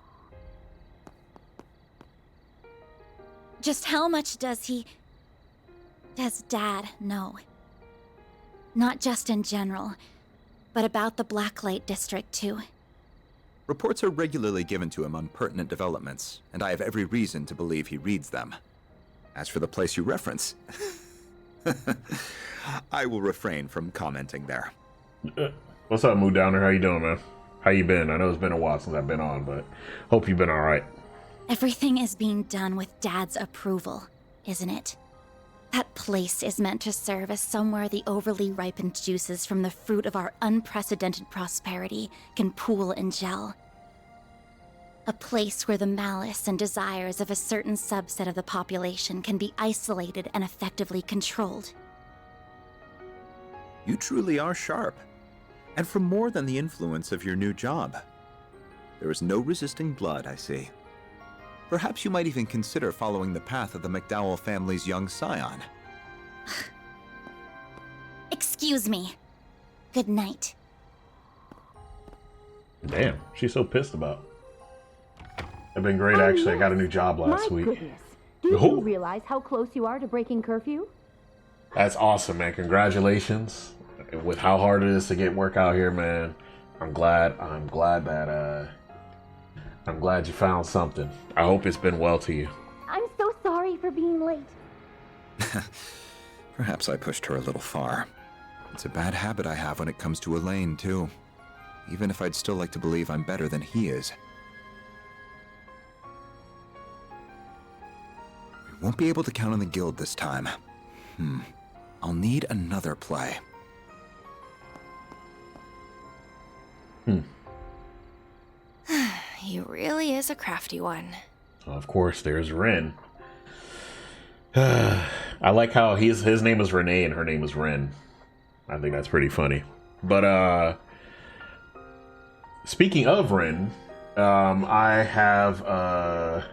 Just how much does Dad know? Not just in general, but about the Blacklight District too. Reports are regularly given to him on pertinent developments, and I have every reason to believe he reads them. As for the place you reference, I will refrain from commenting there. What's up, Moo Downer? How you doing, man? How you been? I know it's been a while since I've been on, but hope you've been alright. Everything is being done with Dad's approval, isn't it? That place is meant to serve as somewhere the overly ripened juices from the fruit of our unprecedented prosperity can pool and gel. A place where the malice and desires of a certain subset of the population can be isolated and effectively controlled. You truly are sharp. And for more than the influence of your new job. There is no resisting blood, I see. Perhaps you might even consider following the path of the McDowell family's young scion. Excuse me. Good night. Damn, she's so pissed about. I've been great, actually. I got a new job last week. Goodness. Do you realize how close you are to breaking curfew? That's awesome, man. Congratulations. With how hard it is to get work out here, man. I'm glad you found something. I hope it's been well to you. I'm so sorry for being late. Perhaps I pushed her a little far. It's a bad habit I have when it comes to Elaine, too. Even if I'd still like to believe I'm better than he is. We won't be able to count on the guild this time. I'll need another play. He really is a crafty one. Of course, there's Ren. I like how his name is Renee and her name is Ren. I think that's pretty funny. But speaking of Ren, I have a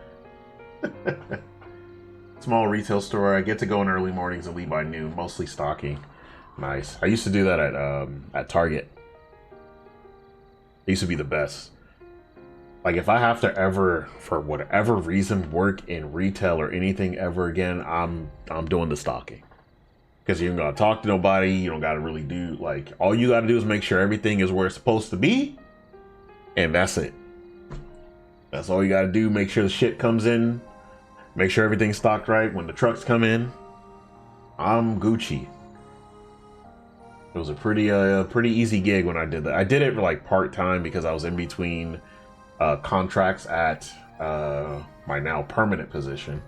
small retail store. I get to go in early mornings and leave by noon, mostly stocking. Nice. I used to do that at Target. It used to be the best. Like, if I have to ever, for whatever reason, work in retail or anything ever again, I'm doing the stocking. Because you don't gotta talk to nobody, you don't gotta really do, like, all you gotta do is make sure everything is where it's supposed to be, and that's it. That's all you gotta do, make sure the shit comes in, make sure everything's stocked right when the trucks come in. I'm Gucci. It was a pretty easy gig when I did that. I did it for, like, part-time because I was in between contracts at my now permanent position.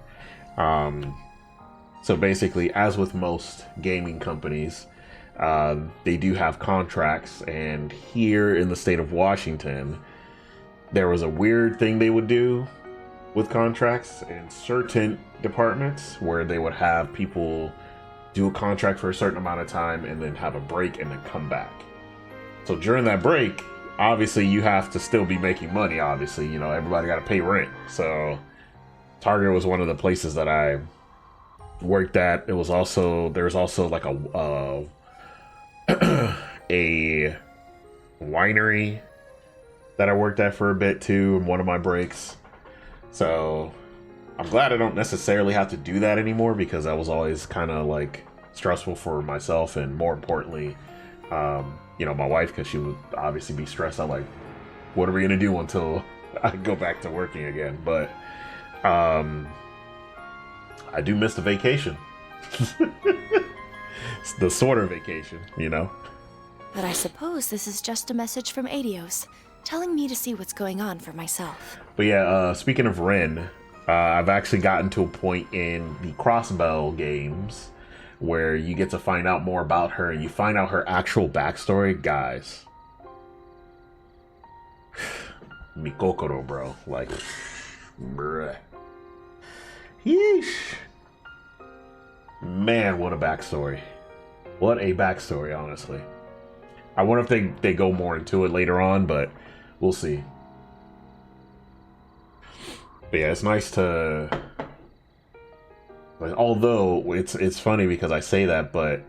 So basically, as with most gaming companies, they do have contracts, and here in the state of Washington, there was a weird thing they would do with contracts in certain departments where they would have people do a contract for a certain amount of time and then have a break and then come back. So during that break, obviously you have to still be making money. Obviously, you know, everybody got to pay rent. So Target was one of the places that I worked at. There was also like a a winery that I worked at for a bit too in one of my breaks. So I'm glad I don't necessarily have to do that anymore, because that was always kind of like stressful for myself, and more importantly, you know, my wife, because she would obviously be stressed out like, what are we gonna do until I go back to working again? But I do miss the vacation. It's the sort of vacation, you know. But I suppose this is just a message from Adios, telling me to see what's going on for myself. But yeah, speaking of Ren, I've actually gotten to a point in the Crossbell games where you get to find out more about her, and you find out her actual backstory. Guys, Mikokoro, bro, like, bruh. Yeesh. Man, what a backstory. What a backstory, honestly. I wonder if they go more into it later on, but we'll see. But yeah, it's nice to... Like, although, it's funny because I say that, but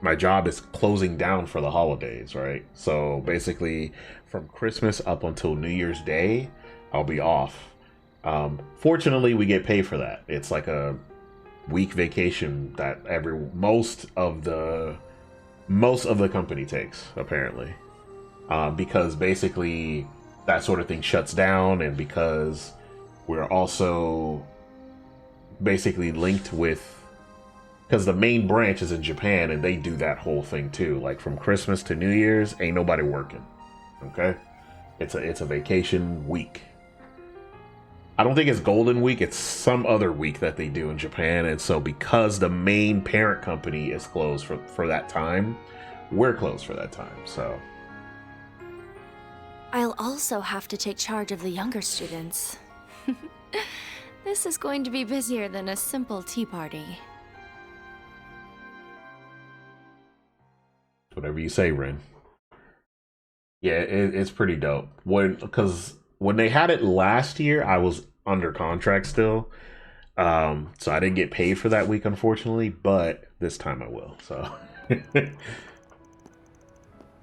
my job is closing down for the holidays, right? So basically, from Christmas up until New Year's Day, I'll be off. Fortunately, we get paid for that. It's like a week vacation that most of the company takes, apparently, because basically that sort of thing shuts down, and because we're also basically linked with, because the main branch is in Japan, and they do that whole thing too. Like from Christmas to New Year's, ain't nobody working. Okay, it's a vacation week. I don't think it's Golden Week, it's some other week that they do in Japan, and so because the main parent company is closed for that time, we're closed for that time, so. I'll also have to take charge of the younger students. This is going to be busier than a simple tea party. Whatever you say, Ren. Yeah, it's pretty dope. Because when they had it last year, I was under contract still. So I didn't get paid for that week, unfortunately, but this time I will. So,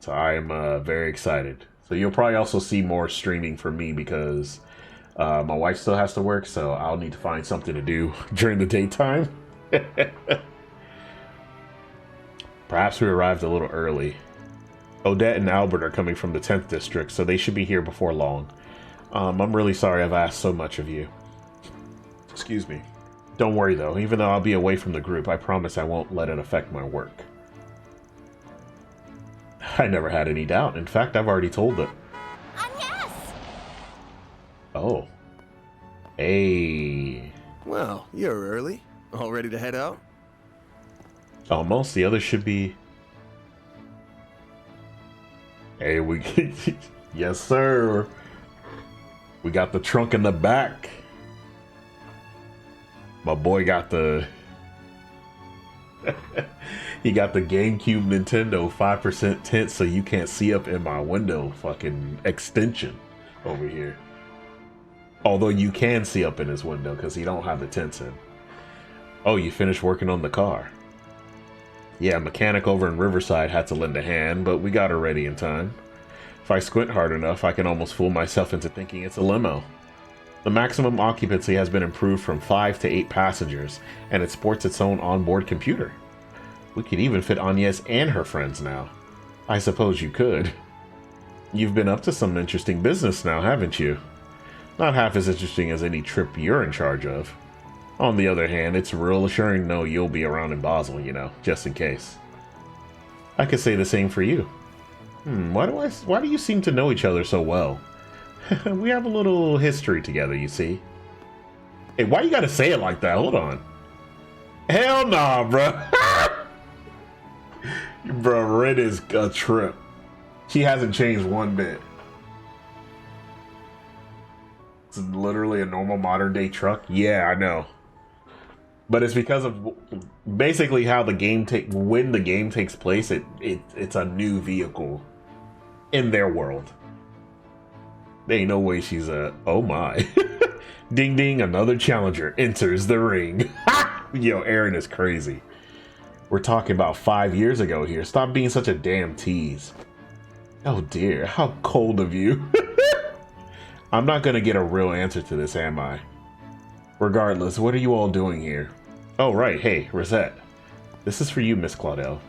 so I am very excited. So you'll probably also see more streaming from me because my wife still has to work, so I'll need to find something to do during the daytime. Perhaps we arrived a little early. Odette and Albert are coming from the 10th district, so they should be here before long. I'm really sorry I've asked so much of you. Excuse me. Don't worry though, even though I'll be away from the group, I promise I won't let it affect my work. I never had any doubt. In fact, I've already told it. Yes! Oh. Hey. Well, you're early. All ready to head out? Almost. The others should be... Hey, yes, sir. We got the trunk in the back. My boy got the... He got the GameCube Nintendo 5% tint so you can't see up in my window fucking extension over here. Although you can see up in his window because he don't have the tints in. Oh, you finished working on the car. Yeah, mechanic over in Riverside had to lend a hand, but we got her ready in time. If I squint hard enough, I can almost fool myself into thinking it's a limo. The maximum occupancy has been improved from 5 to 8 passengers, and it sports its own onboard computer. We could even fit Agnes and her friends now. I suppose you could. You've been up to some interesting business now, haven't you? Not half as interesting as any trip you're in charge of. On the other hand, it's real assuring to know you'll be around in Basel, you know, just in case. I could say the same for you. Why do you seem to know each other so well? We have a little history together, you see. Hey, why you gotta say it like that? Hold on. Hell nah, bro. Bro, Red is a trip. She hasn't changed one bit. It's literally a normal modern day truck. Yeah, I know. But it's because of basically how the game when the game takes place, it's a new vehicle in their world. There ain't no way she's a... Oh my. Ding ding, another challenger enters the ring. Yo, Aaron is crazy. We're talking about 5 years ago here. Stop being such a damn tease. Oh dear, how cold of you. I'm not gonna get a real answer to this, am I? Regardless, what are you all doing here? Oh, right. Hey, Rosette. This is for you, Miss Claudel.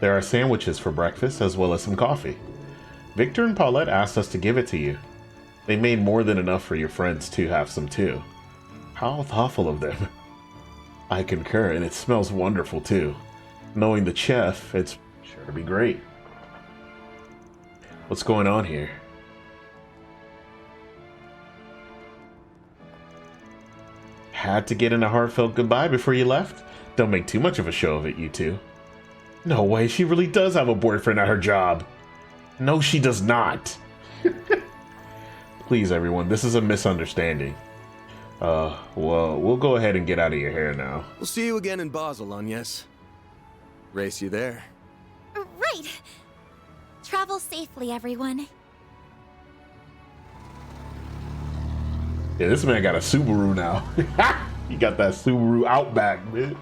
There are sandwiches for breakfast, as well as some coffee. Victor and Paulette asked us to give it to you. They made more than enough for your friends to have some too. How thoughtful of them. I concur, and it smells wonderful too. Knowing the chef, it's sure to be great. What's going on here? Had to get in a heartfelt goodbye before you left? Don't make too much of a show of it, you two. No way, she really does have a boyfriend at her job. No, she does not. Please, everyone, this is a misunderstanding. Well, we'll go ahead and get out of your hair now. We'll see you again in Basel, Agnes. Race you there. Right. Travel safely, everyone. Yeah, this man got a Subaru now. He got that Subaru Outback, man.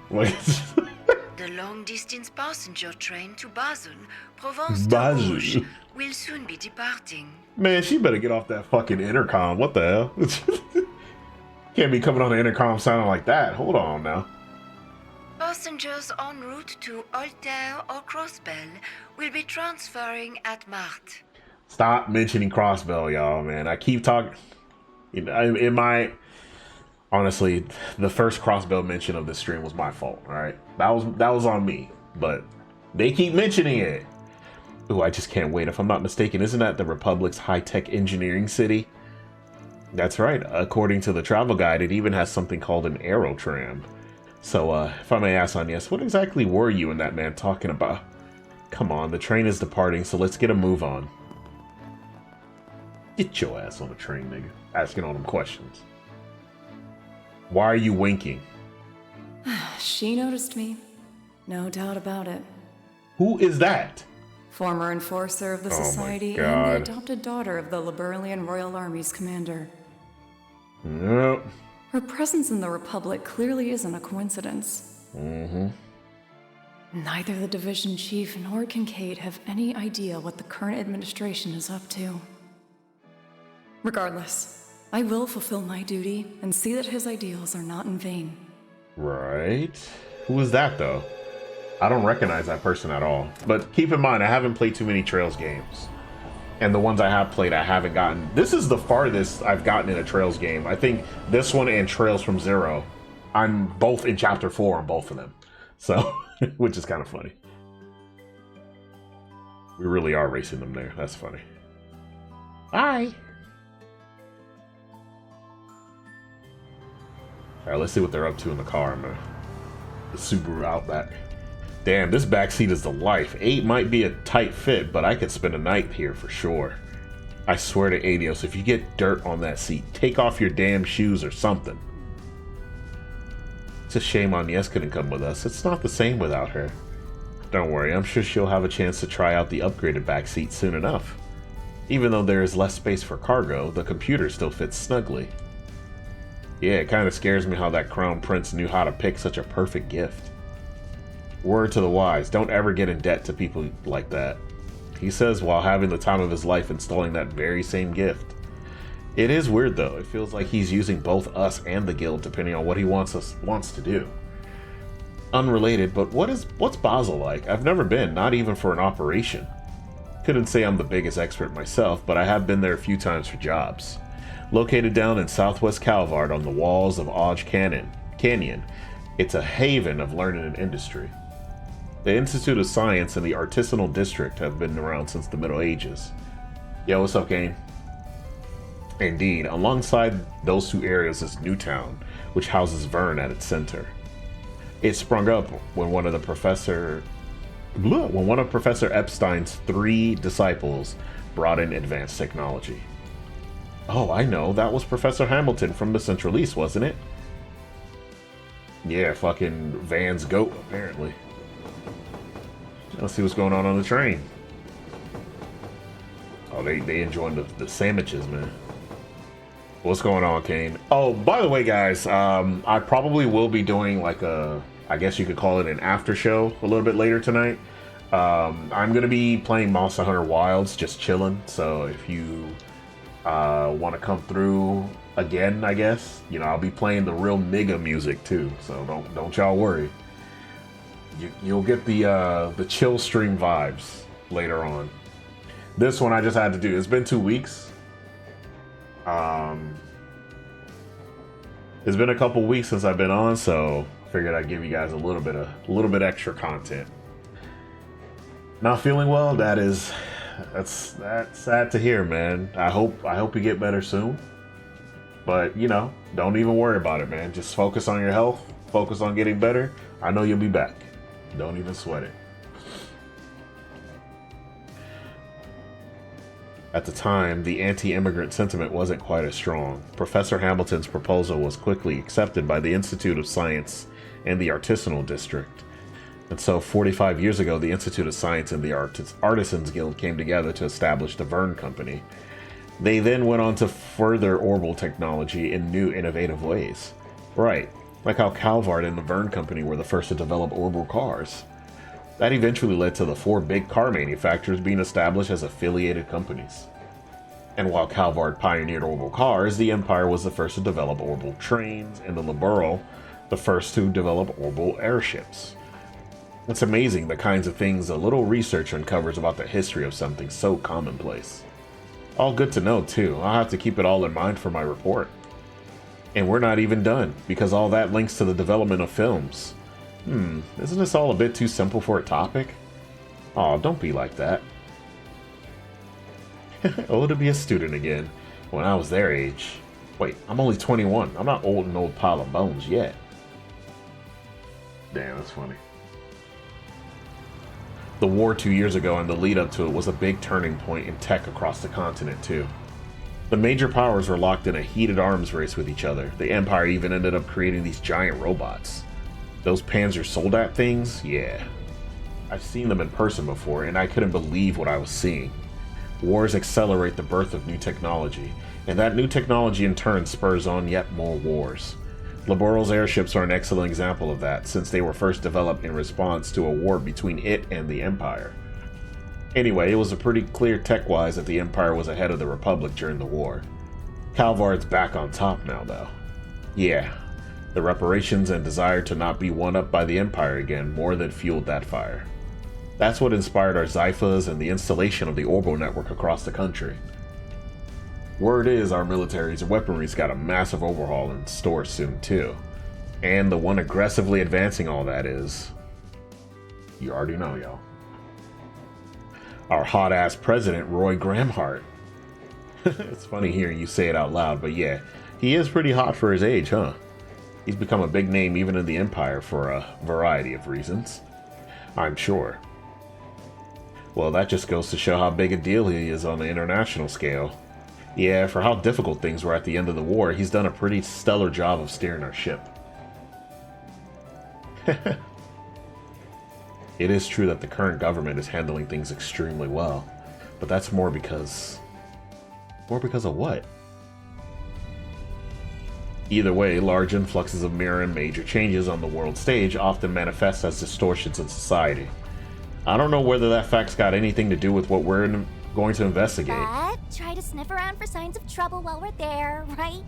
The long-distance passenger train to Basel, Provence Basel. Rouge, will soon be departing. Man, she better get off that fucking intercom. What the hell? Can't be coming on the intercom sounding like that. Hold on now. Passengers en route to Altair or Crossbell will be transferring at Marthe. Stop mentioning Crossbell, y'all, man. I keep talking. Honestly, the first Crossbell mention of this stream was my fault. All right, that was on me. But they keep mentioning it. Ooh, I just can't wait. If I'm not mistaken, isn't that the Republic's high-tech engineering city? That's right. According to the travel guide, it even has something called an aerotram. So, if I may ask, Agnes, what exactly were you and that man talking about? Come on, the train is departing, so let's get a move on. Get your ass on the train, nigga. Asking all them questions. Why are you winking? She noticed me. No doubt about it. Who is that? Former enforcer of the Society and the adopted daughter of the Liberalian Royal Army's commander. Nope. Her presence in the Republic clearly isn't a coincidence. Mm-hmm. Neither the division chief nor Kincaid have any idea what the current administration is up to. Regardless, I will fulfill my duty and see that his ideals are not in vain. Right. Who is that, though? I don't recognize that person at all. But keep in mind, I haven't played too many Trails games. And the ones I have played, I haven't gotten. This is the farthest I've gotten in a Trails game. I think this one and Trails from Zero, I'm both in Chapter 4 on both of them. So, which is kind of funny. We really are racing them there. That's funny. Bye. Alright, let's see what they're up to in the car, man. The Subaru Outback. Damn, this backseat is the life. 8 might be a tight fit, but I could spend a night here for sure. I swear to Adios, if you get dirt on that seat, take off your damn shoes or something. It's a shame Agnes couldn't come with us. It's not the same without her. Don't worry, I'm sure she'll have a chance to try out the upgraded backseat soon enough. Even though there is less space for cargo, the computer still fits snugly. Yeah, it kind of scares me how that Crown Prince knew how to pick such a perfect gift. Word to the wise, don't ever get in debt to people like that. He says while having the time of his life installing that very same gift. It is weird though, it feels like he's using both us and the guild depending on what he wants to do. Unrelated, but what's Basel like? I've never been, not even for an operation. Couldn't say I'm the biggest expert myself, but I have been there a few times for jobs. Located down in southwest Calvard on the walls of Odge Canyon, it's a haven of learning and industry. The Institute of Science and the Artisanal District have been around since the Middle Ages. Yo, what's up, Kane? Indeed, alongside those two areas is Newtown, which houses Vern at its center. It sprung up when one of Professor Epstein's 3 disciples brought in advanced technology. Oh, I know, that was Professor Hamilton from the Central East, wasn't it? Yeah, fucking Van's goat, apparently. Let's see what's going on the train. Oh, they enjoying the sandwiches, man. What's going on, Kane? Oh, by the way, guys, I probably will be doing like I guess you could call it an after show a little bit later tonight. I'm gonna be playing Monster Hunter Wilds, just chilling. So if you want to come through again, I guess I'll be playing the real nigga music too. So don't y'all worry. You'll get the chill stream vibes later on. This one I just had to do. It's been 2 weeks. It's been a couple weeks since I've been on, so figured I'd give you guys a little bit extra content. Not feeling well. That's sad to hear, man. I hope you get better soon. But don't even worry about it, man. Just focus on your health. Focus on getting better. I know you'll be back. Don't even sweat it. At the time, the anti-immigrant sentiment wasn't quite as strong. Professor Hamilton's proposal was quickly accepted by the Institute of Science and the Artisanal District. And so 45 years ago, the Institute of Science and the Artisans Guild came together to establish the Verne Company. They then went on to further orbital technology in new, innovative ways. Right, like how Calvard and the Verne Company were the first to develop orbital cars. That eventually led to the 4 big car manufacturers being established as affiliated companies. And while Calvard pioneered orbital cars, the Empire was the first to develop orbital trains, and the Liberal the first to develop orbital airships. It's amazing the kinds of things a little research uncovers about the history of something so commonplace. All good to know, too. I'll have to keep it all in mind for my report. And we're not even done, because all that links to the development of films. Isn't this all a bit too simple for a topic? Aw, don't be like that. Oh, to be a student again, when I was their age. Wait, I'm only 21. I'm not old and old pile of bones yet. Damn, that's funny. The war 2 years ago and the lead up to it was a big turning point in tech across the continent, too. The major powers were locked in a heated arms race with each other. The Empire even ended up creating these giant robots. Those Panzer Soldat things? Yeah. I've seen them in person before, and I couldn't believe what I was seeing. Wars accelerate the birth of new technology, and that new technology in turn spurs on yet more wars. Liberal's airships are an excellent example of that, since they were first developed in response to a war between it and the Empire. Anyway, it was pretty clear tech-wise that the Empire was ahead of the Republic during the war. Calvard's back on top now, though. Yeah. The reparations and desire to not be one-up by the Empire again more than fueled that fire. That's what inspired our Zyphas and the installation of the orbital network across the country. Word is our military's weaponry's got a massive overhaul in store soon too. And the one aggressively advancing all that is... You already know, y'all. Our hot-ass president, Roy Gramhart. It's funny hearing you say it out loud, but yeah, he is pretty hot for his age, huh? He's become a big name even in the Empire for a variety of reasons, I'm sure. Well, that just goes to show how big a deal he is on the international scale. Yeah, for how difficult things were at the end of the war, he's done a pretty stellar job of steering our ship. It is true that the current government is handling things extremely well, but that's more because... More because of what? Either way, large influxes of mirror and major changes on the world stage often manifest as distortions in society. I don't know whether that fact's got anything to do with what we're going to investigate. But try to sniff around for signs of trouble while we're there, right?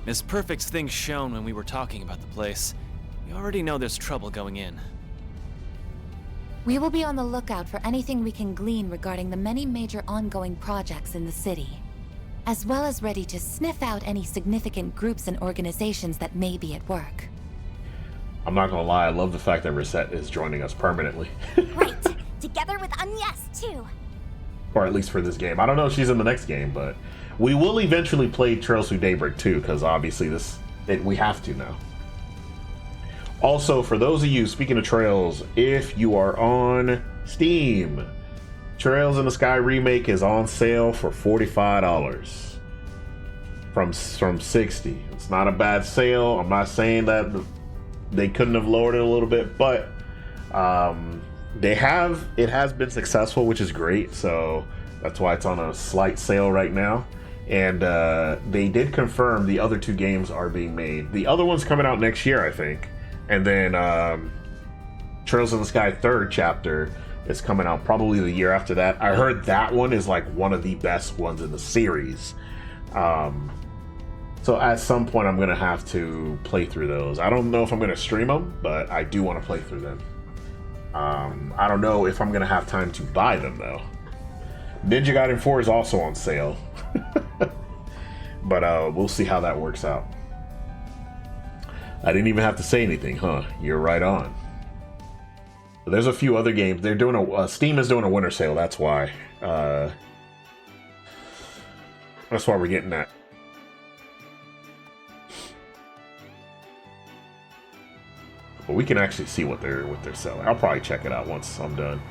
Miss Perfect's thing shown when we were talking about the place. We already know there's trouble going in. We will be on the lookout for anything we can glean regarding the many major ongoing projects in the city, as well as ready to sniff out any significant groups and organizations that may be at work. I'm not gonna lie, I love the fact that Reset is joining us permanently. Right, together with Agnes too. Or at least for this game. I don't know if she's in the next game, but we will eventually play Trails Through Daybreak too, because obviously we have to now. Also, for those of you, speaking of Trails, if you are on Steam, Trails in the Sky Remake is on sale for $45 from $60. It's not a bad sale. I'm not saying that they couldn't have lowered it a little bit, but it has been successful, which is great. So that's why it's on a slight sale right now. And they did confirm the other 2 games are being made. The other one's coming out next year, I think. And then Trails in the Sky third chapter is coming out probably the year after that. I heard that one is like one of the best ones in the series. So at some point I'm gonna have to play through those. I don't know if I'm gonna stream them, but I do want to play through them. I don't know if I'm gonna have time to buy them though. Ninja Gaiden 4 is also on sale. But we'll see how that works out. I didn't even have to say anything, huh? You're right on. But there's a few other games. They're doing Steam is doing a winter sale. That's why. That's why we're getting that. But we can actually see what they're selling. I'll probably check it out once I'm done.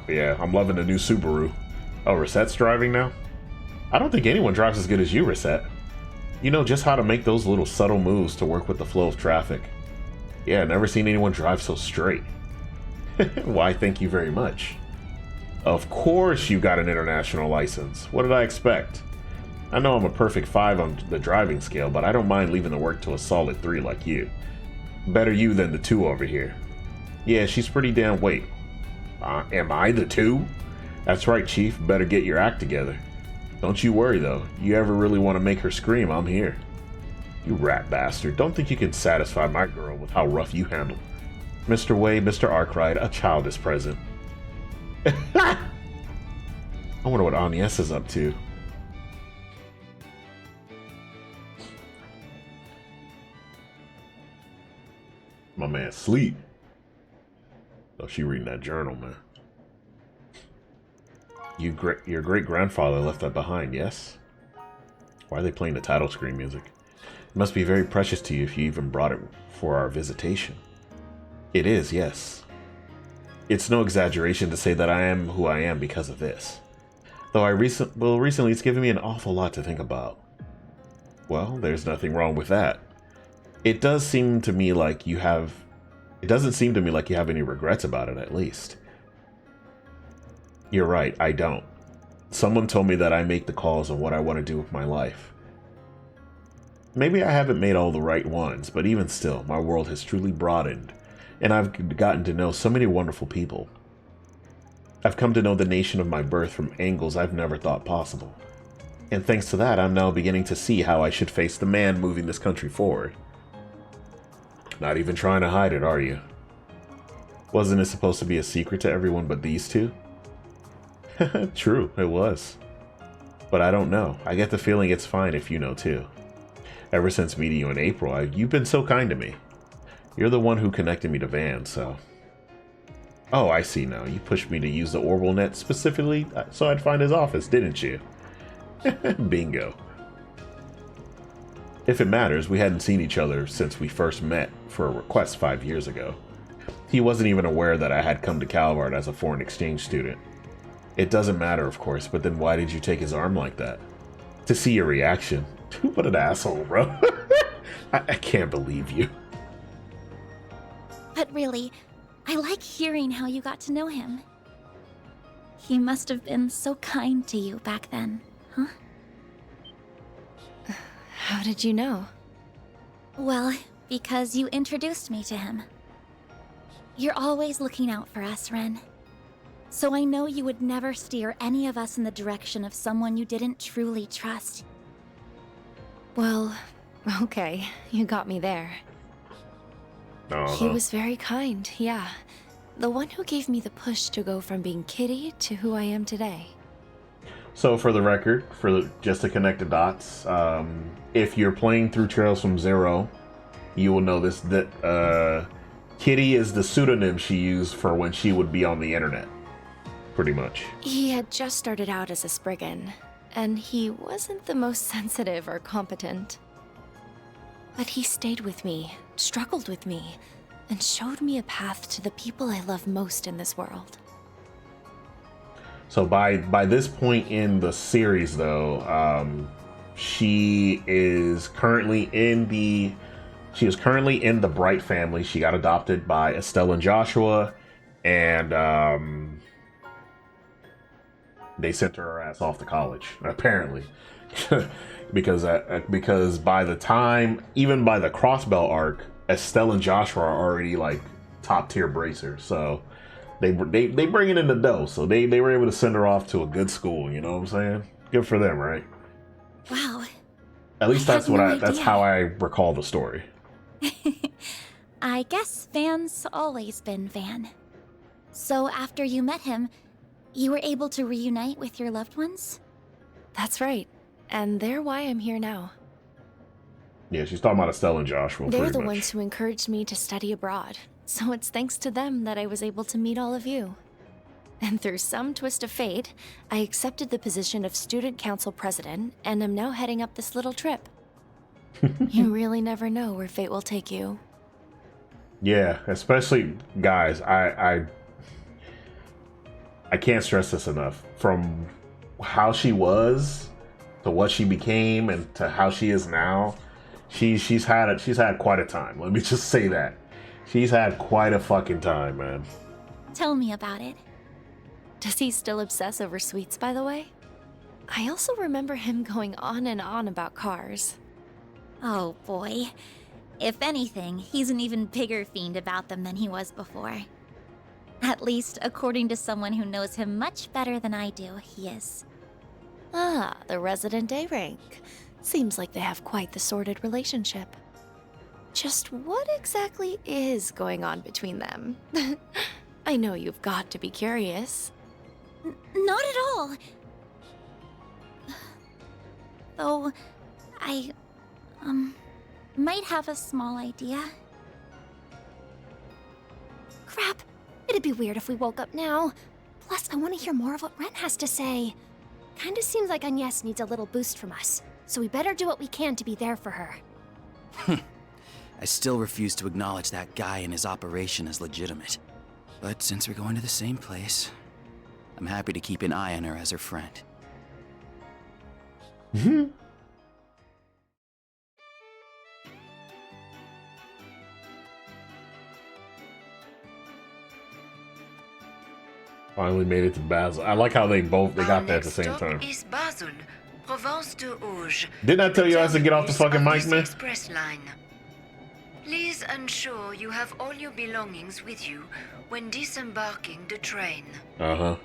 But yeah, I'm loving the new Subaru. Oh, Reset's driving now? I don't think anyone drives as good as you, Reset. You know just how to make those little subtle moves to work with the flow of traffic. Yeah, never seen anyone drive so straight. Why, thank you very much. Of course you got an international license. What did I expect? I know I'm a perfect 5 on the driving scale, but I don't mind leaving the work to a solid 3 like you. Better you than the 2 over here. Yeah, she's pretty damn... Wait. Am I the 2? That's right, Chief. Better get your act together. Don't you worry, though. You ever really want to make her scream, I'm here. You rat bastard. Don't think you can satisfy my girl with how rough you handle. Mr. Way, Mr. Arkwright, a child is present. I wonder what Agnes is up to. My man sleep. Oh, she reading that journal, man. Your great-grandfather left that behind, yes? Why are they playing the title screen music? It must be very precious to you if you even brought it for our visitation. It is, yes. It's no exaggeration to say that I am who I am because of this. Though recently it's given me an awful lot to think about. Well, there's nothing wrong with that. It doesn't seem to me like you have any regrets about it, at least. You're right, I don't. Someone told me that I make the calls on what I want to do with my life. Maybe I haven't made all the right ones, but even still, my world has truly broadened, and I've gotten to know so many wonderful people. I've come to know the nation of my birth from angles I've never thought possible. And thanks to that, I'm now beginning to see how I should face the man moving this country forward. Not even trying to hide it, are you? Wasn't it supposed to be a secret to everyone but these two? True, it was. But I don't know. I get the feeling it's fine if you know too. Ever since meeting you in April, you've been so kind to me. You're the one who connected me to Van, so... Oh, I see now. You pushed me to use the orbital net specifically so I'd find his office, didn't you? Bingo. If it matters, we hadn't seen each other since we first met for a request 5 years ago. He wasn't even aware that I had come to Calvard as a foreign exchange student. It doesn't matter, of course, but then why did you take his arm like that? To see your reaction. What an asshole, bro. I can't believe you. But really, I like hearing how you got to know him. He must have been so kind to you back then, huh? How did you know? Well, because you introduced me to him. You're always looking out for us, Ren. So I know you would never steer any of us in the direction of someone you didn't truly trust. Well, okay, you got me there. He was very kind, yeah. The one who gave me the push to go from being Kitty to who I am today. So for the record, just to connect the dots, if you're playing through Trails from Zero, you will notice that Kitty is the pseudonym she used for when she would be on the internet. Pretty much. He had just started out as a Spriggan, and he wasn't the most sensitive or competent. But he stayed with me, struggled with me, and showed me a path to the people I love most in this world. So by this point in the series, though, she is currently in the Bright family. She got adopted by Estelle and Joshua, and they sent her ass off to college, apparently. because by the time, even by the Crossbell arc, Estelle and Joshua are already like top tier bracer. So they bring it in the dough. So they were able to send her off to a good school. You know what I'm saying? Good for them, right? Wow. At least that's idea. how I recall the story. I guess Van's always been Van. So after you met him, you were able to reunite with your loved ones? That's right. And they're why I'm here now. Yeah, she's talking about Estelle and Joshua. They're pretty the much. ones who encouraged me to study abroad. So it's thanks to them that I was able to meet all of you. And through some twist of fate, I accepted the position of student council president and am now heading up this little trip. You really never know where fate will take you. Yeah, especially guys. I can't stress this enough. From how she was to what she became and to how she is now, she's had quite a time. Let me just say that. She's had quite a fucking time, man. Tell me about it. Does he still obsess over sweets, by the way? I also remember him going on and on about cars. Oh boy. If anything, he's an even bigger fiend about them than he was before. At least, according to someone who knows him much better than I do, he is. Ah, the resident Daybreak. Seems like they have quite the sordid relationship. Just what exactly is going on between them? I know you've got to be curious. Not at all. Though, I, might have a small idea. Crap. It'd be weird if we woke up now. Plus, I want to hear more of what Ren has to say. Kinda seems like Agnes needs a little boost from us, so we better do what we can to be there for her. I still refuse to acknowledge that guy and his operation as legitimate. But since we're going to the same place, I'm happy to keep an eye on her as her friend. Finally made it to Basel. I like how they got there at the same Stop time. is Basel, Provence de Auge. Didn't I tell you I had to get off the fucking mic, man? Express line. Please ensure you have all your belongings with you when disembarking the train. Uh-huh.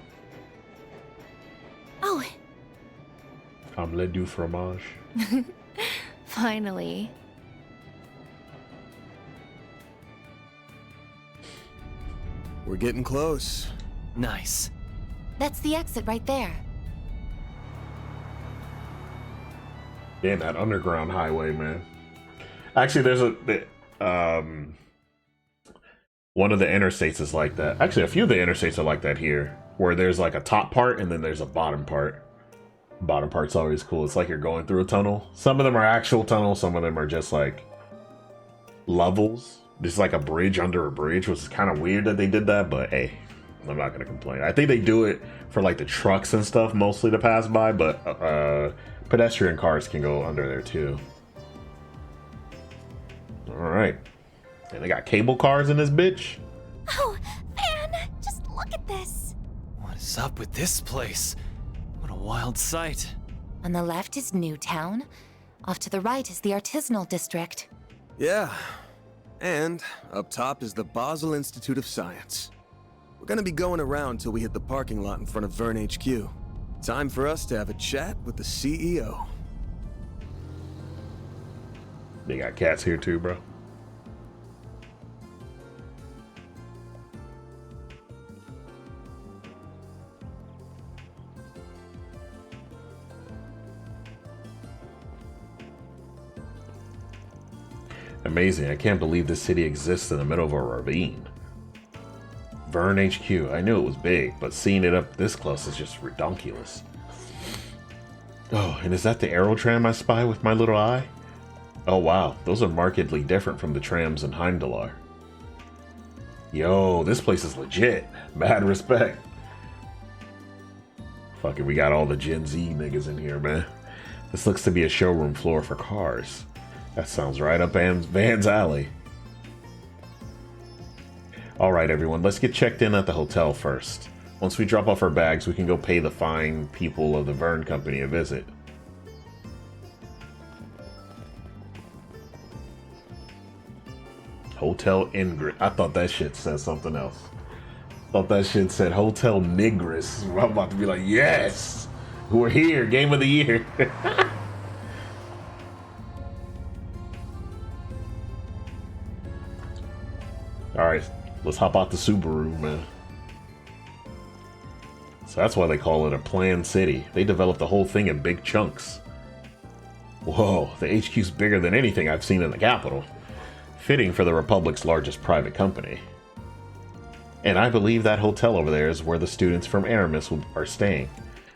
Oh. Omelette du fromage. Finally. We're getting close. Nice. That's the exit right there. Damn, that underground highway, man. Actually, there's one of the interstates is like that. Actually, a few of the interstates are like that here, where there's like a top part and then there's a bottom part. Bottom part's always cool. It's like you're going through a tunnel. Some of them are actual tunnels. Some of them are just like levels. Just like a bridge under a bridge, which is kind of weird that they did that, but hey, I'm not gonna complain. I think they do it for like the trucks and stuff mostly to pass by, but pedestrian cars can go under there too. All right, and they got cable cars in this bitch. Oh, Van, just look at this. What is up with this place? What a wild sight. On the left is Newtown. Off to the right is the artisanal district. Yeah. And up top is the Basel Institute of Science. We're gonna be going around till we hit the parking lot in front of Vern HQ. Time for us to have a chat with the CEO. They got cats here too, bro. Amazing. I can't believe this city exists in the middle of a ravine. Vern HQ. I knew it was big, but seeing it up this close is just redonkulous. Oh, and is that the aerotram I spy with my little eye? Oh wow, those are markedly different from the trams in Heimdallar. Yo, this place is legit. Mad respect. Fuck it, we got all the Gen Z niggas in here, man. This looks to be a showroom floor for cars. That sounds right up Van's alley. Alright everyone, let's get checked in at the hotel first. Once we drop off our bags, we can go pay the fine people of the Vern Company a visit. Hotel Ingrid. I thought that shit said something else. Thought that shit said Hotel Nigris. I'm about to be like, yes! We're here, game of the year. Alright, let's hop out the Subaru, man. So that's why they call it a planned city. They developed the whole thing in big chunks. Whoa, the HQ's bigger than anything I've seen in the capital. Fitting for the Republic's largest private company. And I believe that hotel over there is where the students from Aramis are staying.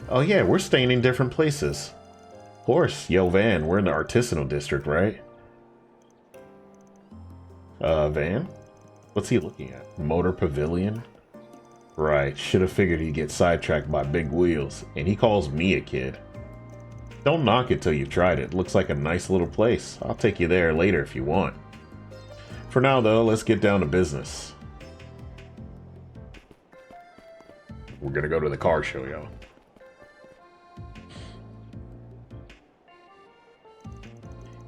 Oh yeah, we're staying in different places. Of course, yo Van, we're in the artisanal district, right? Van? What's he looking at? Motor Pavilion? Right, should have figured he'd get sidetracked by big wheels. And he calls me a kid. Don't knock it till you've tried it. Looks like a nice little place. I'll take you there later if you want. For now though, let's get down to business. We're gonna go to the car show, y'all.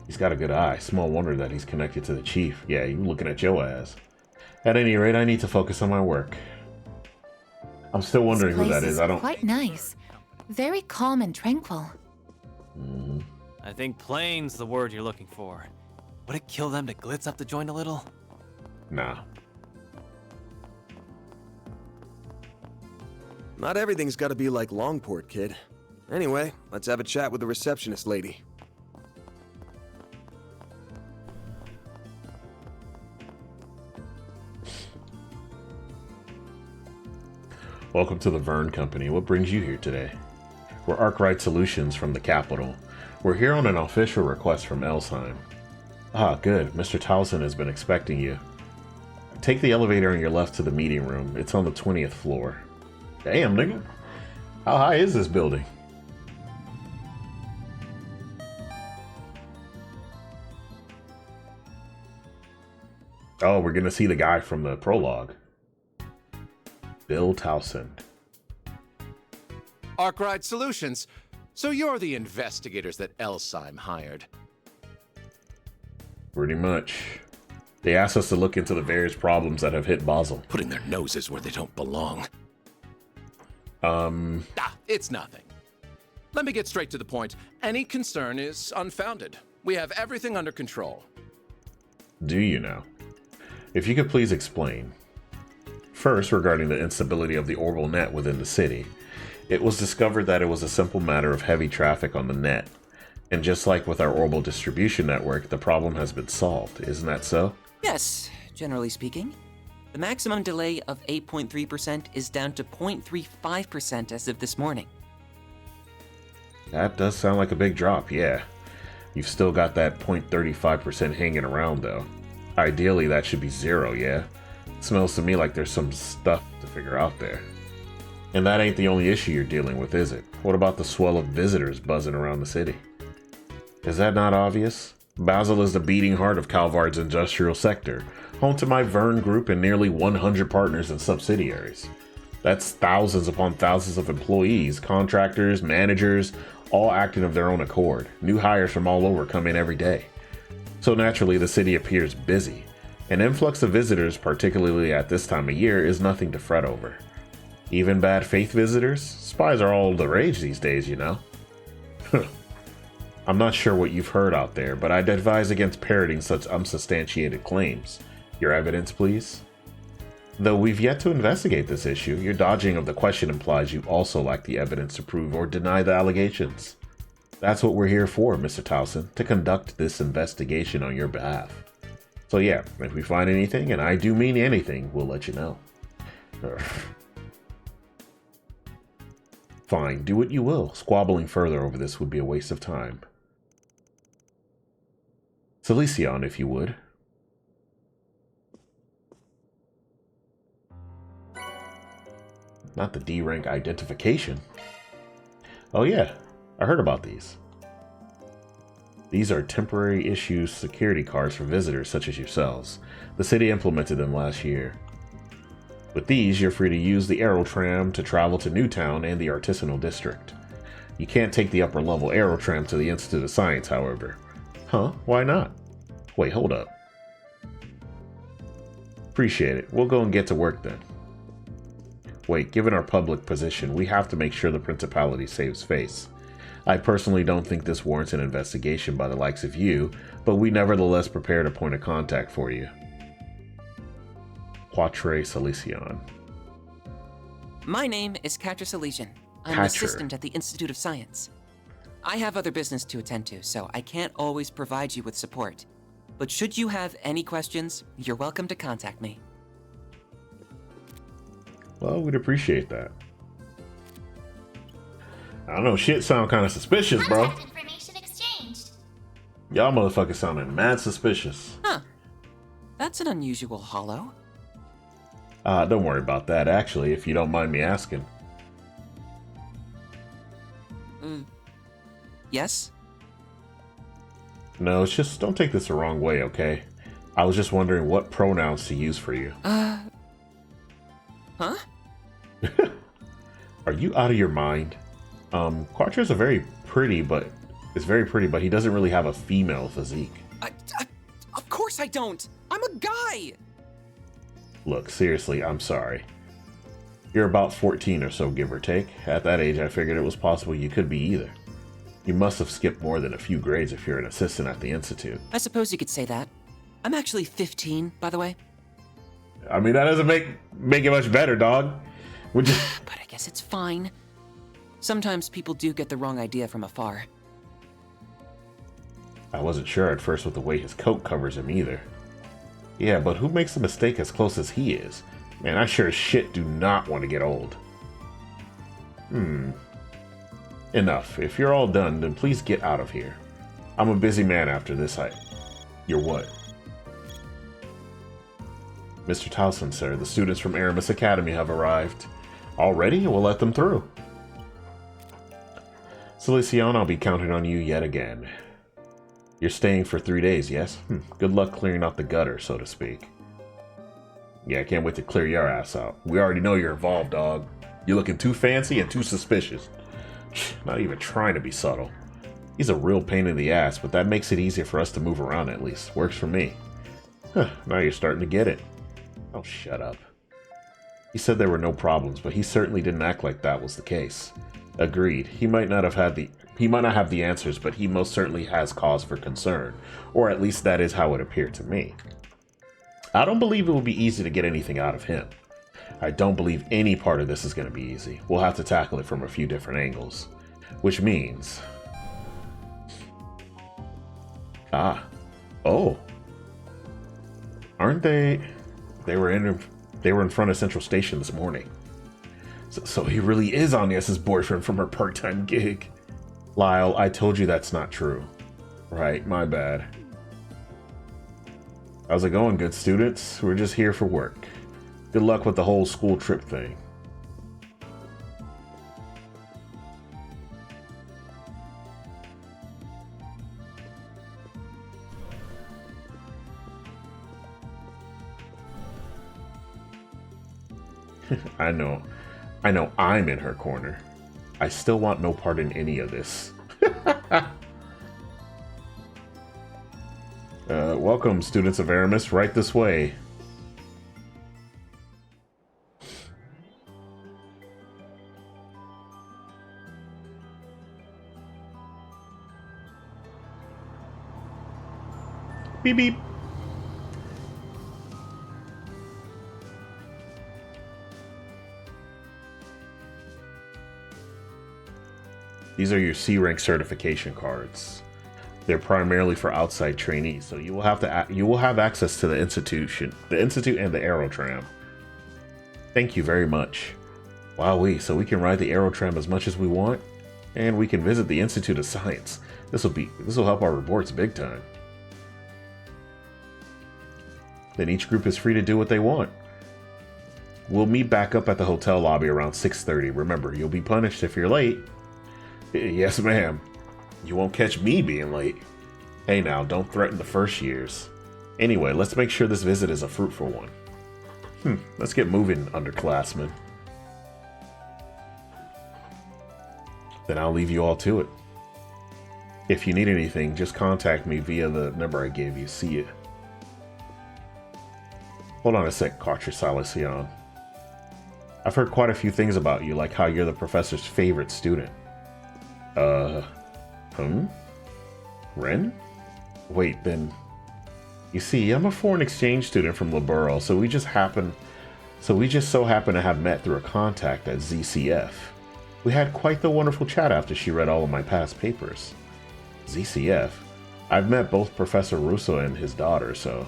He's got a good eye. Small wonder that he's connected to the chief. Yeah, you looking at your ass. At any rate, I need to focus on my work. I'm still wondering who that is. I don't. Quite nice. Very calm and tranquil. I think plain's the word you're looking for. Would it kill them to glitz up the joint a little? Nah. Not everything's gotta be like Longport, kid. Anyway, let's have a chat with the receptionist lady. Welcome to the Vern Company. What brings you here today? We're Arkwright Solutions from the capital. We're here on an official request from Elsheim. Ah, good. MrTalbain has been expecting you. Take the elevator on your left to the meeting room. It's on the 20th floor. Damn, nigga. How high is this building? Oh, we're gonna see the guy from the prologue. Bill Towson. Arkwright Solutions. So you're the investigators that Elsheim hired. Pretty much. They asked us to look into the various problems that have hit Basel. Putting their noses where they don't belong. It's nothing. Let me get straight to the point. Any concern is unfounded. We have everything under control. Do you now? If you could please explain. First, regarding the instability of the orbital net within the city. It was discovered that it was a simple matter of heavy traffic on the net. And just like with our orbital distribution network, the problem has been solved. Isn't that so? Yes, generally speaking. The maximum delay of 8.3% is down to 0.35% as of this morning. That does sound like a big drop, yeah. You've still got that 0.35% hanging around, though. Ideally, that should be zero, yeah? Smells to me like there's some stuff to figure out there. And that ain't the only issue you're dealing with, is it? What about the swell of visitors buzzing around the city? Is that not obvious? Basel is the beating heart of Calvard's industrial sector, home to my Vern Group and nearly 100 partners and subsidiaries. That's thousands upon thousands of employees, contractors, managers, all acting of their own accord. New hires from all over come in every day. So naturally, the city appears busy. An influx of visitors, particularly at this time of year, is nothing to fret over. Even bad faith visitors? Spies are all the rage these days, you know. I'm not sure what you've heard out there, but I'd advise against parroting such unsubstantiated claims. Your evidence, please? Though we've yet to investigate this issue, your dodging of the question implies you also lack the evidence to prove or deny the allegations. That's what we're here for, Mr. Towson, to conduct this investigation on your behalf. So yeah, if we find anything, and I do mean anything, we'll let you know. Fine, do what you will. Squabbling further over this would be a waste of time. Silicion, if you would. Not the D-rank identification. Oh yeah, I heard about these. These are temporary issue security cards for visitors such as yourselves. The city implemented them last year. With these, you're free to use the Aerotram to travel to Newtown and the Artisanal District. You can't take the upper-level Aerotram to the Institute of Science, however. Huh? Why not? Wait, hold up. Appreciate it. We'll go and get to work then. Wait, given our public position, we have to make sure the Principality saves face. I personally don't think this warrants an investigation by the likes of you, but we nevertheless prepared a point of contact for you. Quatre Salesian. My name is Catra Salesian. I'm an assistant at the Institute of Science. I have other business to attend to, so I can't always provide you with support. But should you have any questions, you're welcome to contact me. Well, we'd appreciate that. I don't know, shit sound kind of suspicious, bro. Information exchanged. Y'all motherfuckers sounding mad suspicious. Huh. That's an unusual hollow. Don't worry about that, actually, if you don't mind me asking. Yes? No, it's just, don't take this the wrong way, okay? I was just wondering what pronouns to use for you. Huh? Are you out of your mind? Quattro's very pretty, but he doesn't really have a female physique. Of course I don't! I'm a guy! Look, seriously, I'm sorry. You're about 14 or so, give or take. At that age, I figured it was possible you could be either. You must have skipped more than a few grades if you're an assistant at the Institute. I suppose you could say that. I'm actually 15, by the way. I mean, that doesn't make it much better, dog. But I guess it's fine. Sometimes people do get the wrong idea from afar. I wasn't sure at first with the way his coat covers him either. Yeah, but who makes a mistake as close as he is? Man, I sure as shit do not want to get old. Enough. If you're all done, then please get out of here. I'm a busy man after this. You're what? Mr. Towson, sir, the students from Aramis Academy have arrived. Already? We'll let them through. Salesian, I'll be counting on you yet again. You're staying for 3 days, yes? Good luck clearing out the gutter, so to speak. Yeah, I can't wait to clear your ass out. We already know you're involved, dog. You're looking too fancy and too suspicious. Not even trying to be subtle. He's a real pain in the ass, but that makes it easier for us to move around at least. Works for me. Now you're starting to get it. Oh, shut up. He said there were no problems, but he certainly didn't act like that was the case. Agreed. He might not have the answers, but he most certainly has cause for concern, or at least that is how it appeared to me. I don't believe it will be easy to get anything out of him. I don't believe any part of this is going to be easy. We'll have to tackle it from a few different angles, which means... Oh. Aren't they... They were in front of Central Station this morning. So he really is Agnes's boyfriend from her part-time gig. Lyle, I told you that's not true. Right, my bad. How's it going, good students? We're just here for work. Good luck with the whole school trip thing. I know I'm in her corner. I still want no part in any of this. Welcome, students of Aramis. Right this way. Beep beep. These are your C-rank certification cards. They're primarily for outside trainees, so you will have access to the institute and the Aerotram. Thank you very much. Wowee, so we can ride the Aerotram as much as we want, and we can visit the Institute of Science. This will help our reports big time. Then each group is free to do what they want. We'll meet back up at the hotel lobby around 6:30. Remember, you'll be punished if you're late. Yes, ma'am. You won't catch me being late. Hey now, don't threaten the first years. Anyway, let's make sure this visit is a fruitful one. Let's get moving, underclassmen. Then I'll leave you all to it. If you need anything, just contact me via the number I gave you. See ya. Hold on a sec, Carter Salesian. I've heard quite a few things about you, like how you're the professor's favorite student. Ren? Wait, then... You see, I'm a foreign exchange student from Liberl, so we just so happen to have met through a contact at ZCF. We had quite the wonderful chat after she read all of my past papers. ZCF? I've met both Professor Russo and his daughter, so...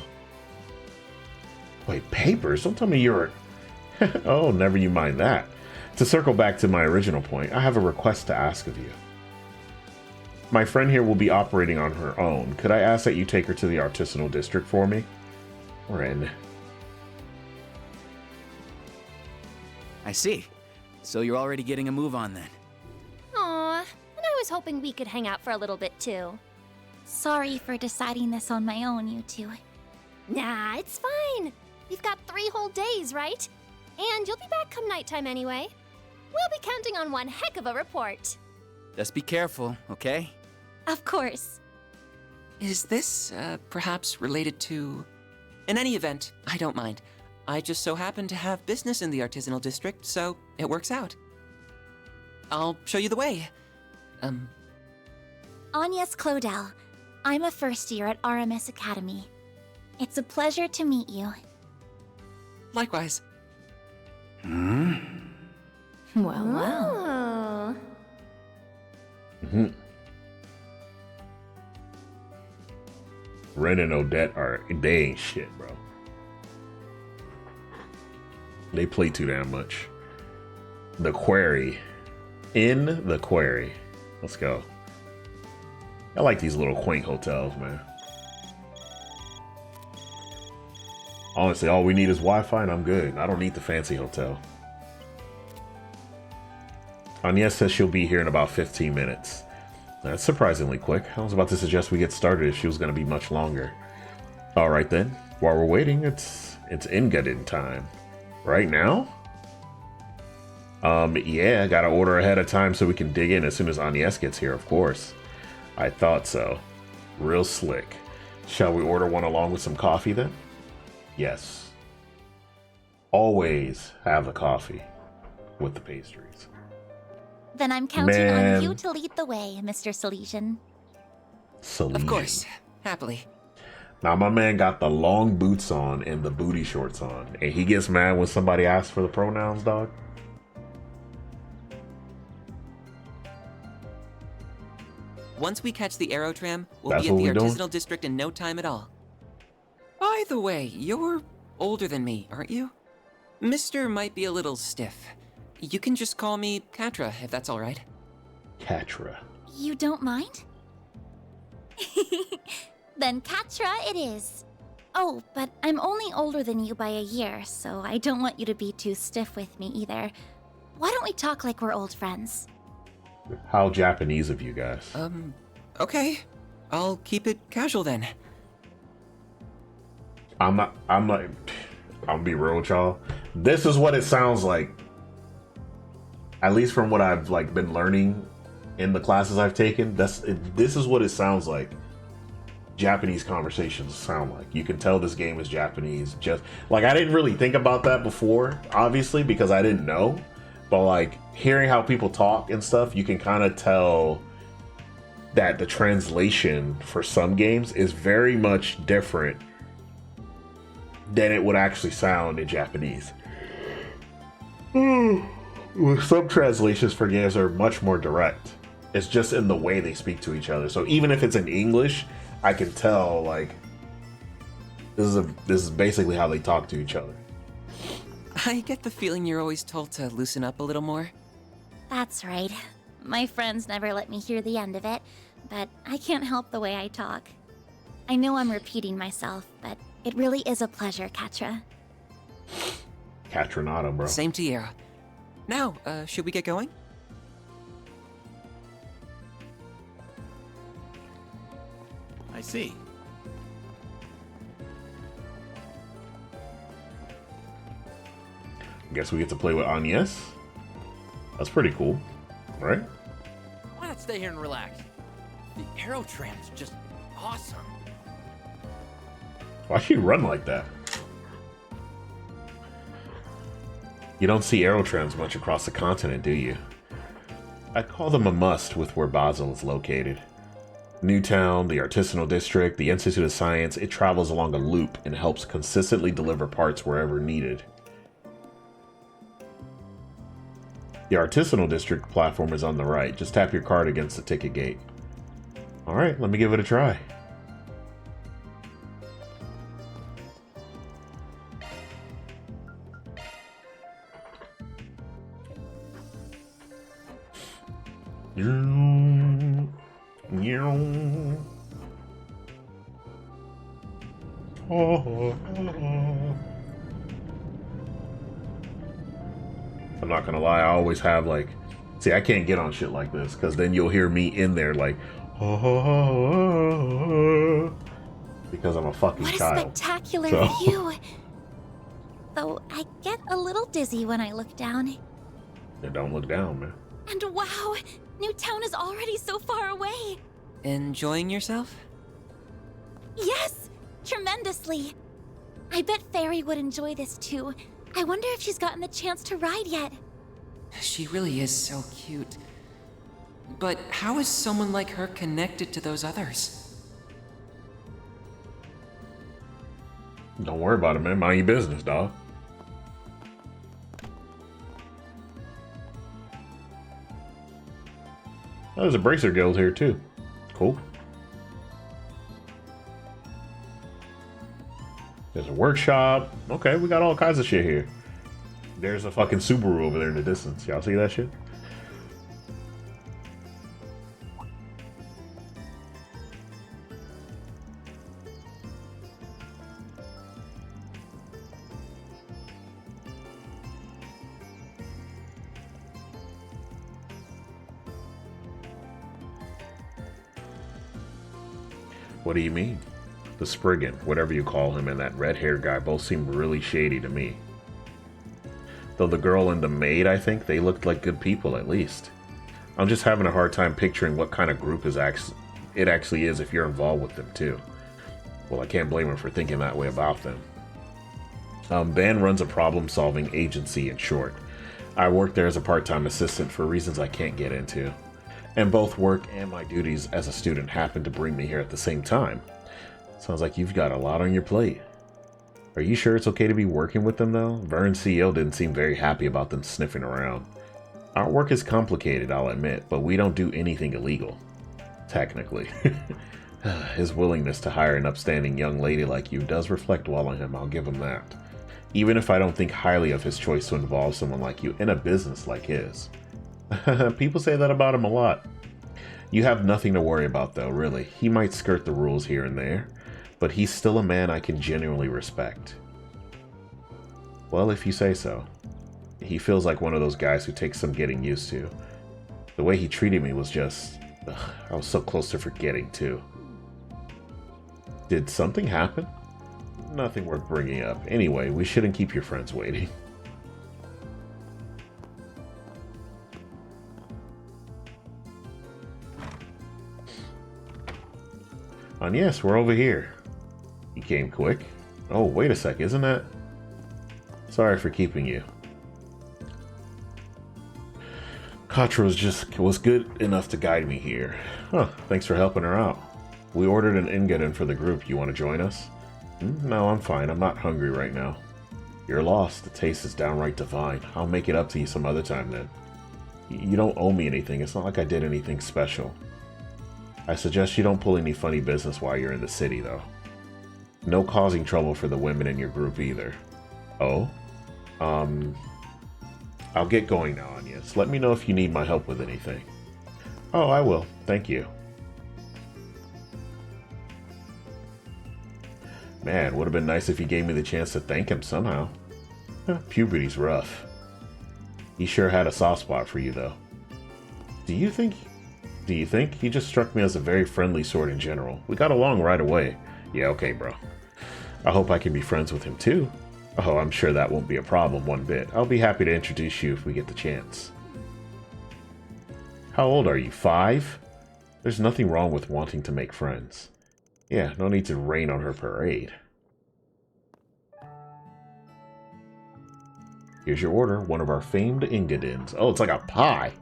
Wait, papers? Don't tell me you're... Oh, never you mind that. To circle back to my original point, I have a request to ask of you. My friend here will be operating on her own. Could I ask that you take her to the artisanal district for me? Ren. I see. So you're already getting a move on then. Aw, and I was hoping we could hang out for a little bit too. Sorry for deciding this on my own, you two. Nah, it's fine. We've got 3 whole days, right? And you'll be back come nighttime anyway. We'll be counting on one heck of a report. Just be careful, okay? Of course. Is this, perhaps related to... In any event, I don't mind. I just so happen to have business in the artisanal district, so it works out. I'll show you the way. Agnes Claudel. I'm a first year at RMS Academy. It's a pleasure to meet you. Likewise. Well. Ren and Odette they ain't shit, bro. They play too damn much. The Quarry. In the Quarry. Let's go. I like these little quaint hotels, man. Honestly, all we need is Wi-Fi and I'm good. I don't need the fancy hotel. Agnes says she'll be here in about 15 minutes. That's surprisingly quick. I was about to suggest we get started if she was going to be much longer. Alright then. While we're waiting, it's Ingadin time. Right now? Yeah, I gotta order ahead of time so we can dig in as soon as Agnes gets here, of course. I thought so. Real slick. Shall we order one along with some coffee then? Yes. Always have the coffee with the pastries. Then I'm counting on you to lead the way, Mr. Salesian. Of course. Happily. Now, my man got the long boots on and the booty shorts on, and he gets mad when somebody asks for the pronouns, dog. Once we catch the Aerotram, we'll be at the artisanal district in no time at all. By the way, you're older than me, aren't you? Mr. might be a little stiff. You can just call me Katra, if that's all right. Katra. You don't mind? Then Katra it is. Oh, but I'm only older than you by a year, so I don't want you to be too stiff with me either. Why don't we talk like we're old friends? How Japanese of you guys. Okay. I'll keep it casual then. I'm gonna be real with y'all. This is what it sounds like. At least from what I've been learning in the classes I've taken, this is what it sounds like. Japanese conversations sound like. You can tell this game is Japanese. Just I didn't really think about that before, obviously, because I didn't know. But hearing how people talk and stuff, you can kind of tell that the translation for some games is very much different than it would actually sound in Japanese. Some translations for games are much more direct. It's just in the way they speak to each other. So even if it's in English, I can tell this is basically how they talk to each other. I get the feeling you're always told to loosen up a little more. That's right. My friends never let me hear the end of it, but I can't help the way I talk. I know I'm repeating myself, but it really is a pleasure, Katra. Katranada, bro. Same to you. Now, should we get going? I see. Guess we get to play with Agnes. That's pretty cool, right? Why not stay here and relax? The Aerotram's just awesome. Why'd she run like that? You don't see aerotrams much across the continent, do you? I'd call them a must with where Basel is located. Newtown, the Artisanal District, the Institute of Science, it travels along a loop and helps consistently deliver parts wherever needed. The Artisanal District platform is on the right. Just tap your card against the ticket gate. Alright, let me give it a try. I'm not gonna lie, I always have like, see, I can't get on shit like this because then you'll hear me in there like, because I'm a fucking What a child. spectacular So- view! Though I get a little dizzy when I look down. Yeah, don't look down, man. And wow, Newtown is already so far away! Enjoying yourself? Yes! Tremendously! I bet Fairy would enjoy this too. I wonder if she's gotten the chance to ride yet. She really is so cute. But how is someone like her connected to those others? Don't worry about it, man. Mind your business, dog. Oh, there's a bracer guild here too. Cool. There's a workshop. Okay, we got all kinds of shit here. There's a fucking Subaru over there in the distance. Y'all see that shit? What do you mean? The Spriggan, whatever you call him, and that red-haired guy both seem really shady to me. Though the girl and the maid, I think, they looked like good people at least. I'm just having a hard time picturing what kind of group it actually is if you're involved with them too. Well, I can't blame him for thinking that way about them. Ben runs a problem-solving agency, in short. I work there as a part-time assistant for reasons I can't get into. And both work and my duties as a student happen to bring me here at the same time. Sounds like you've got a lot on your plate. Are you sure it's okay to be working with them, though? Vern's CEO didn't seem very happy about them sniffing around. Our work is complicated, I'll admit, but we don't do anything illegal. Technically. His willingness to hire an upstanding young lady like you does reflect well on him, I'll give him that. Even if I don't think highly of his choice to involve someone like you in a business like his. People say that about him a lot. You have nothing to worry about, though, really. He might skirt the rules here and there, but he's still a man I can genuinely respect. Well, if you say so. He feels like one of those guys who takes some getting used to. The way he treated me was just... I was so close to forgetting, too. Did something happen? Nothing worth bringing up. Anyway, we shouldn't keep your friends waiting. And yes, we're over here. You came quick. Oh, wait a sec, isn't that? Sorry for keeping you. Katra was good enough to guide me here. Huh, thanks for helping her out. We ordered an ingot in for the group. You want to join us? No, I'm fine. I'm not hungry right now. You're lost. The taste is downright divine. I'll make it up to you some other time then. You don't owe me anything. It's not like I did anything special. I suggest you don't pull any funny business while you're in the city, though. No causing trouble for the women in your group either. Oh? I'll get going now, Anya. Let me know if you need my help with anything. Oh, I will. Thank you. Man, would have been nice if he gave me the chance to thank him somehow. Puberty's rough. He sure had a soft spot for you, though. Do you think? He just struck me as a very friendly sort in general. We got along right away. Yeah, okay, bro. I hope I can be friends with him, too. Oh, I'm sure that won't be a problem one bit. I'll be happy to introduce you if we get the chance. How old are you? 5? There's nothing wrong with wanting to make friends. Yeah, no need to rain on her parade. Here's your order, one of our famed ingredients. Oh, it's like a pie.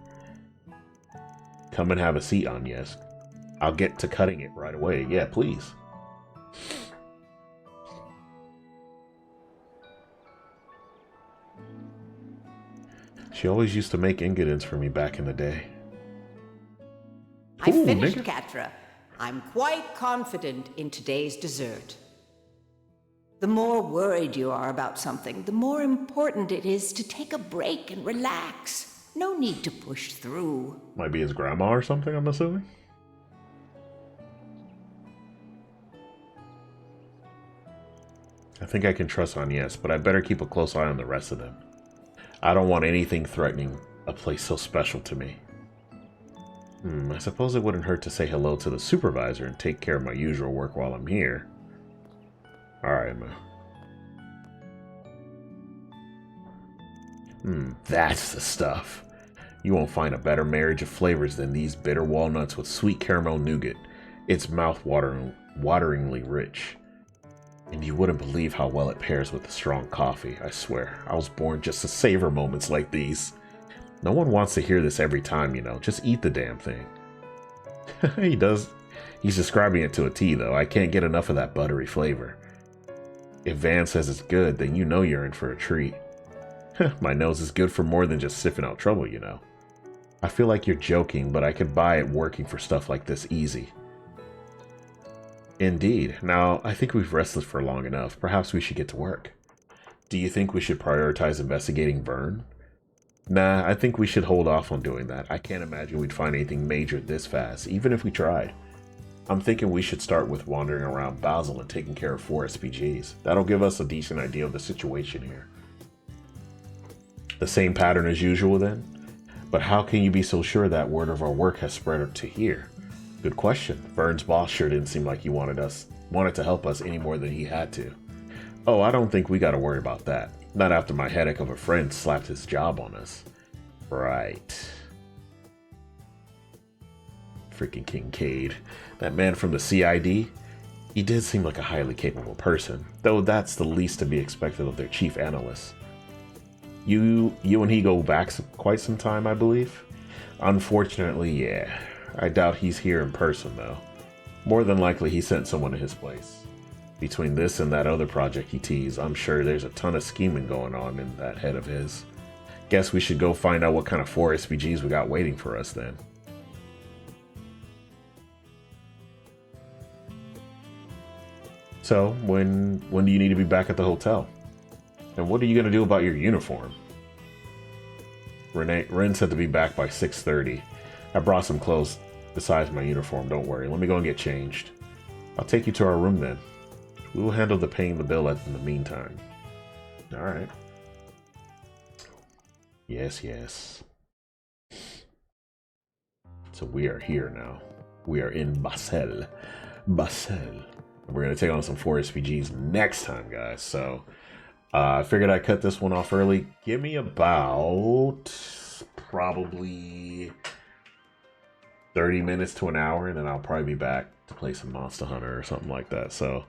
Come and have a seat, Agnes. I'll get to cutting it right away. Yeah, please. She always used to make ingredients for me back in the day. I finished, Catra. I'm quite confident in today's dessert. The more worried you are about something, the more important it is to take a break and relax. No need to push through. Might be his grandma or something, I'm assuming. I think I can trust Agnes, but I better keep a close eye on the rest of them. I don't want anything threatening a place so special to me. I suppose it wouldn't hurt to say hello to the supervisor and take care of my usual work while I'm here. Alright, man. That's the stuff. You won't find a better marriage of flavors than these bitter walnuts with sweet caramel nougat. It's mouth-wateringly rich. And you wouldn't believe how well it pairs with the strong coffee, I swear. I was born just to savor moments like these. No one wants to hear this every time, you know. Just eat the damn thing. He does. He's describing it to a T, though. I can't get enough of that buttery flavor. If Van says it's good, then you know you're in for a treat. My nose is good for more than just sniffing out trouble, you know. I feel like you're joking, but I could buy it working for stuff like this easy. Indeed. Now, I think we've rested for long enough. Perhaps we should get to work. Do you think we should prioritize investigating Vern? Nah, I think we should hold off on doing that. I can't imagine we'd find anything major this fast, even if we tried. I'm thinking we should start with wandering around Basel and taking care of 4 SPGs. That'll give us a decent idea of the situation here. The same pattern as usual then? But how can you be so sure that word of our work has spread to here? Good question. Vern's boss sure didn't seem like he wanted to help us any more than he had to. Oh, I don't think we gotta worry about that. Not after my headache of a friend slapped his job on us. Right. Freaking Kincaid. That man from the CID? He did seem like a highly capable person, though that's the least to be expected of their chief analyst. You and he go back quite some time, I believe? Unfortunately, yeah. I doubt he's here in person, though. More than likely, he sent someone to his place. Between this and that other project he teased, I'm sure there's a ton of scheming going on in that head of his. Guess we should go find out what kind of 4 SPGs we got waiting for us then. So, when do you need to be back at the hotel? And what are you going to do about your uniform? Ren said to be back by 6:30. I brought some clothes besides my uniform, don't worry. Let me go and get changed. I'll take you to our room then. We will handle the paying the bill in the meantime. Alright. Yes, yes. So we are here now. We are in Basel. Basel. We're going to take on some 4 SPGs next time, guys. So I figured I'd cut this one off early. Give me about probably 30 minutes to an hour, and then I'll probably be back to play some Monster Hunter or something like that. So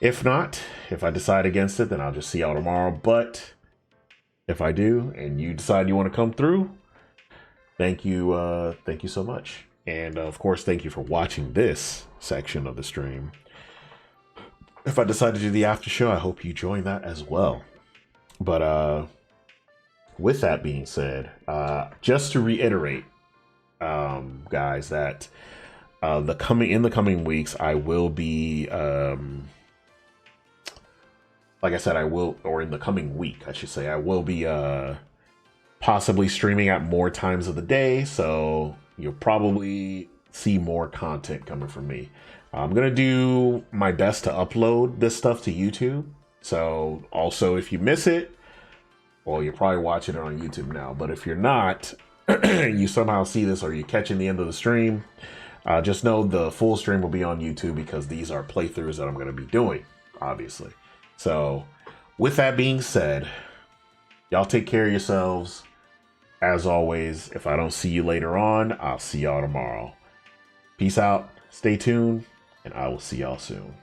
if not, if I decide against it, then I'll just see y'all tomorrow. But if I do, and you decide you want to come through, thank you so much. And of course, thank you for watching this section of the stream. If I decide to do the after show, I hope you join that as well. But with that being said, just to reiterate, guys, that in the coming weeks, I will be, like I said, or in the coming week, I should say, I will be possibly streaming at more times of the day. So you'll probably see more content coming from me. I'm going to do my best to upload this stuff to YouTube. So also, if you miss it, well, you're probably watching it on YouTube now. But if you're not, you somehow see this or you're catching the end of the stream, just know the full stream will be on YouTube because these are playthroughs that I'm going to be doing, obviously. So with that being said, y'all take care of yourselves. As always, if I don't see you later on, I'll see y'all tomorrow. Peace out. Stay tuned. And I will see y'all soon.